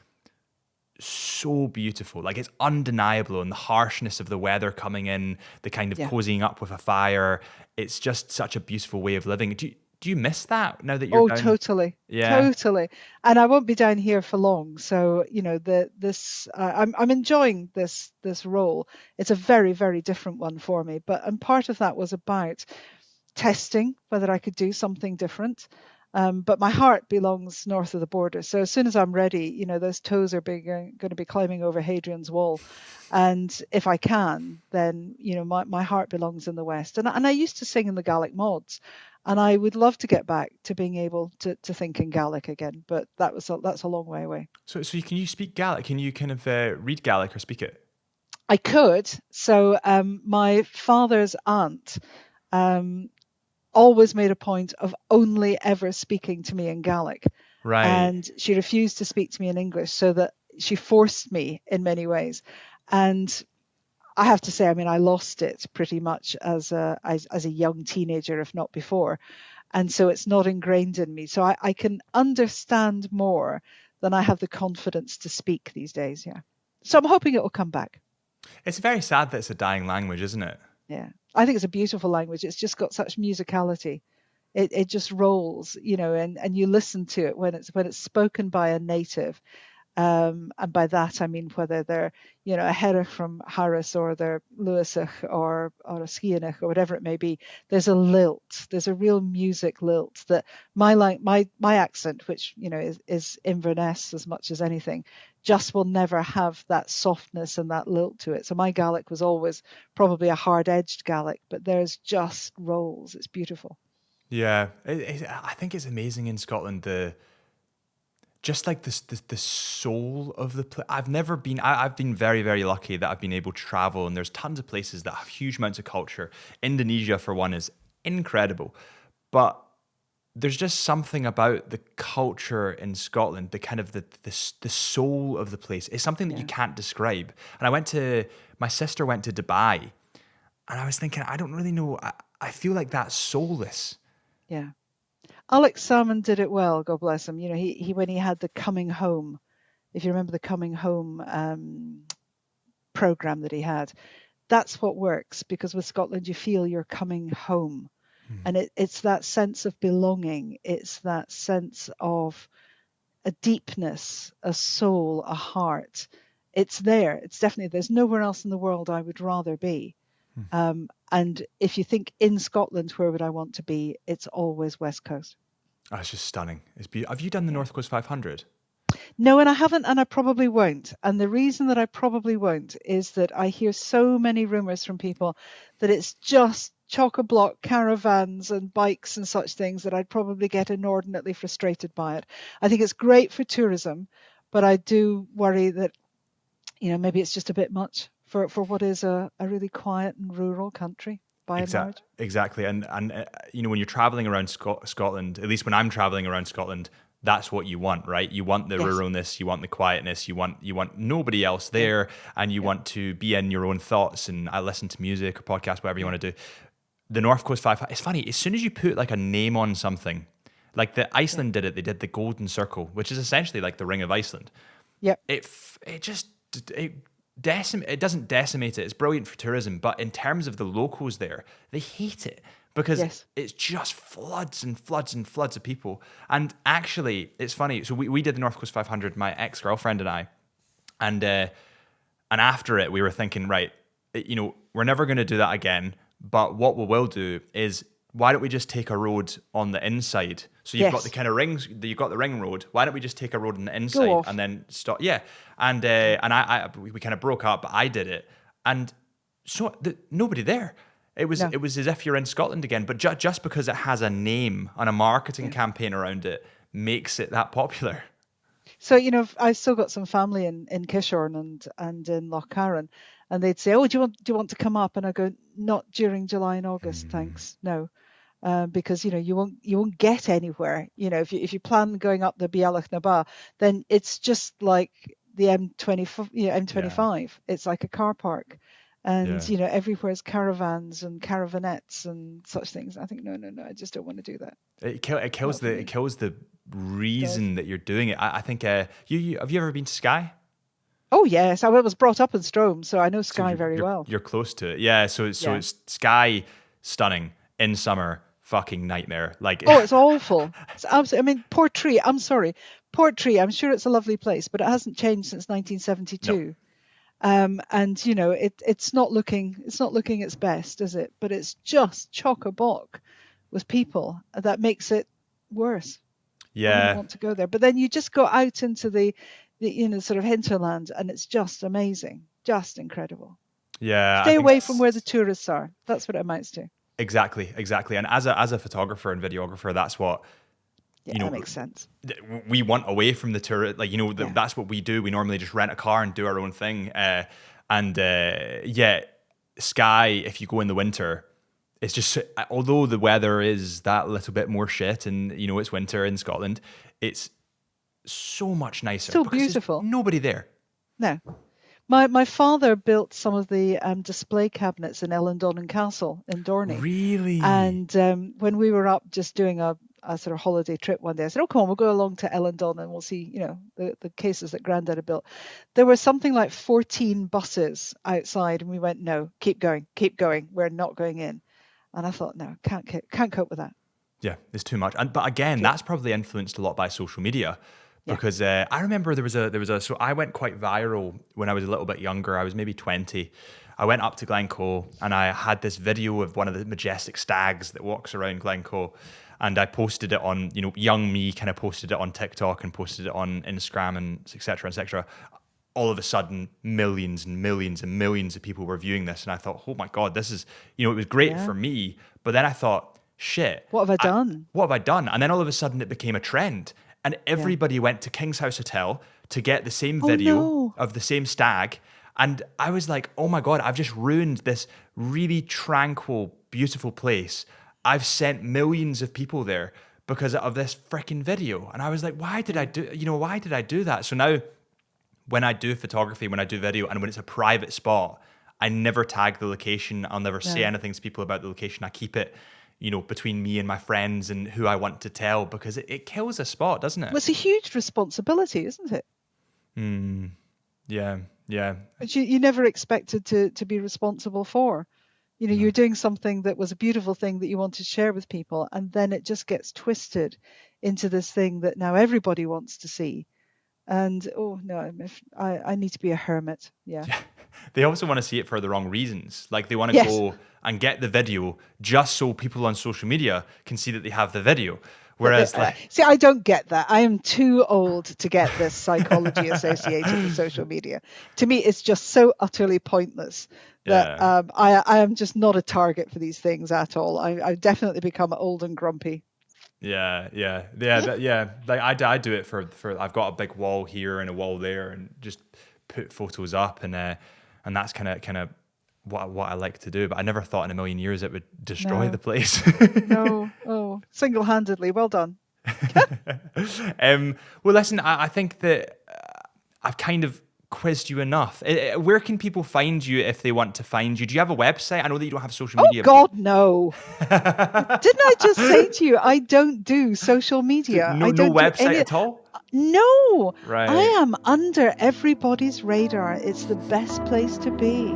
so beautiful. It's undeniable, and the harshness of the weather coming in, the kind of cozying up with a fire. It's just such a beautiful way of living. Do you miss that now that you're down? Totally. Yeah. Totally. And I won't be down here for long. So, I'm enjoying this role. It's a very, very different one for me. And part of that was about testing whether I could do something different. But my heart belongs north of the border. So as soon as I'm ready, those toes are going to be climbing over Hadrian's Wall. And if I can, then, my heart belongs in the West. And I used to sing in the Gaelic mods. And I would love to get back to being able to think in Gaelic again. But that's a long way away. So can you speak Gaelic? Can you kind of read Gaelic or speak it? I could. So my father's aunt always made a point of only ever speaking to me in Gaelic. Right. And she refused to speak to me in English, so that she forced me in many ways. And I have to say, I lost it pretty much as a young teenager, if not before. And so it's not ingrained in me. So I can understand more than I have the confidence to speak these days. Yeah. So I'm hoping it will come back. It's very sad that it's a dying language, isn't it? Yeah. I think it's a beautiful language. It's just got such musicality. It just rolls, and you listen to it when it's spoken by a native. And by that I mean whether they're, a Herach from Harris or they're Lewisach or a Skianach or whatever it may be. There's a lilt. There's a real music lilt that my accent, which is Inverness as much as anything, just will never have that softness and that lilt to it. So my Gaelic was always probably a hard-edged Gaelic, but there's just rolls. It's beautiful. Yeah, I think it's amazing in Scotland, just like the soul of the place. I've never been. I've been very, very lucky that I've been able to travel, and there's tons of places that have huge amounts of culture. Indonesia, for one, is incredible, but there's just something about the culture in Scotland, the kind of the soul of the place. It's something that you can't describe. And my sister went to Dubai, and I was thinking, I don't really know. I feel like that's soulless. Yeah. Alex Salmon did it well, God bless him. He when he had the Coming Home, if you remember the Coming Home program that he had, that's what works, because with Scotland you feel you're coming home. And it's that sense of belonging. It's that sense of a deepness, a soul, a heart. It's there. It's definitely, there's nowhere else in the world I would rather be. And if you think in Scotland, where would I want to be? It's always West Coast. Oh, it's just stunning. It's beautiful. Have you done the North Coast 500? No, and I haven't, and I probably won't. And the reason that I probably won't is that I hear so many rumours from people that it's just chock-a-block caravans and bikes and such things that I'd probably get inordinately frustrated by it. I think it's great for tourism, but I do worry that, maybe it's just a bit much for what is a really quiet and rural country by and large. Exactly. And when you're traveling around Scotland, at least when I'm traveling around Scotland, that's what you want, right? You want the ruralness, you want the quietness, you want nobody else there, and you want to be in your own thoughts. And I listen to music or podcast, whatever you want to do. The North Coast 500, it's funny, as soon as you put like a name on something, like the Iceland did it, they did the Golden Circle, which is essentially like the Ring of Iceland. Yeah. It doesn't decimate it. It's brilliant for tourism, but in terms of the locals there, they hate it because it's just floods and floods and floods of people. And actually, it's funny. So we did the North Coast 500, my ex-girlfriend and I, and after it, we were thinking, right, we're never going to do that again. But what we will do is, why don't we just take a road on the inside? So you've got the kind of rings, you've got the ring road. Why don't we just take a road on the inside and then stop? Yeah. And we kind of broke up, but I did it. And so nobody there. It was as if you're in Scotland again, but just because it has a name and a marketing campaign around it makes it that popular. So, I've still got some family in Kishorn and in Loch Carron, and they'd say, "Oh, do you want to come up?" And I go, "Not during July and August, thanks. No." Because you won't get anywhere. If you plan going up the Bialach na Ba, then it's just like the M25. It's like a car park, and everywhere's caravans and caravanettes and such things. I think no, I just don't want to do that. It kills the reason that you're doing it. I think you have you ever been to Skye? Oh yes, I was brought up in Strome, so I know Skye very well. You're close to it, yeah. So it's Skye, stunning in summer. Fucking nightmare. It's awful. It's absolutely. I mean, Portree. I'm sorry, Portree. I'm sure it's a lovely place, but it hasn't changed since 1972. No. And it's not looking its best, is it? But it's just chock-a-block with people that makes it worse. Yeah. I don't want to go there. But then you just go out into the sort of hinterland, and it's just amazing, just incredible. Yeah. Stay away from where the tourists are. That's what it amounts to. Exactly. And as a photographer and videographer, that's what that makes sense. We want away from the tourist. That's what we do. We normally just rent a car and do our own thing. Skye, if you go in the winter, it's just, although the weather is that little bit more shit, and it's winter in Scotland, it's so much nicer. So beautiful. Nobody there. No. My father built some of the display cabinets in Ellendon Castle in Dorney. Really? And when we were up just doing a sort of holiday trip one day, I said, "Oh, come on, we'll go along to Ellendon and we'll see, the cases that Grandad had built." There were something like 14 buses outside, and we went, "No, keep going, we're not going in." And I thought, no, can't cope with that. Yeah, it's too much. But again, Yeah, that's probably influenced a lot by social media, yeah, because I remember there was a so I went quite viral when I was a little bit younger. I was maybe 20. I went up to Glencoe and I had this video of one of the majestic stags that walks around Glencoe, and I posted it on, young me kind of posted it on TikTok and posted it on Instagram and etc. etc. All of a sudden, millions and millions and millions of people were viewing this, and I thought, oh my god, this is, it was great yeah. for me. But then I thought, shit, What have I done? what have I done? And then all of a sudden it became a trend. And Yeah. everybody went to King's House Hotel to get the same Oh video no. of the same stag. And I was like, oh my God, I've just ruined this really tranquil, beautiful place. I've sent millions of people there because of this freaking video. And I was like, why did I do that? So now when I do photography, when I do video, and when it's a private spot, I never tag the location. I'll never say No. anything to people about the location. I keep it, between me and my friends and who I want to tell, because it kills a spot, doesn't it? Well, it's a huge responsibility, isn't it? Yeah, yeah. Which you never expected to be responsible for. You're doing something that was a beautiful thing that you wanted to share with people, and then it just gets twisted into this thing that now everybody wants to see. And oh no, I need to be a hermit. Yeah. They also want to see it for the wrong reasons. Like they want to Yes. go and get the video just so people on social media can see that they have the video. Whereas, See, I don't get that. I am too old to get this psychology associated with social media. To me, it's just so utterly pointless that yeah. I am just not a target for these things at all. I've definitely become old and grumpy. Yeah. Like I do it for I've got a big wall here and a wall there, and just put photos up, and that's kind of what I like to do. But I never thought in a million years it would destroy No, the place. no, oh, single-handedly. Well done. Well, listen, I think that I've kind of quizzed you enough. Where can people find you if they want to find you? Do you have a website? I know that you don't have social Oh media. God, no. Didn't I just say to you, I don't do social media. No, I no don't do website any. at all? No, I Right. am under everybody's radar. It's the best place to be.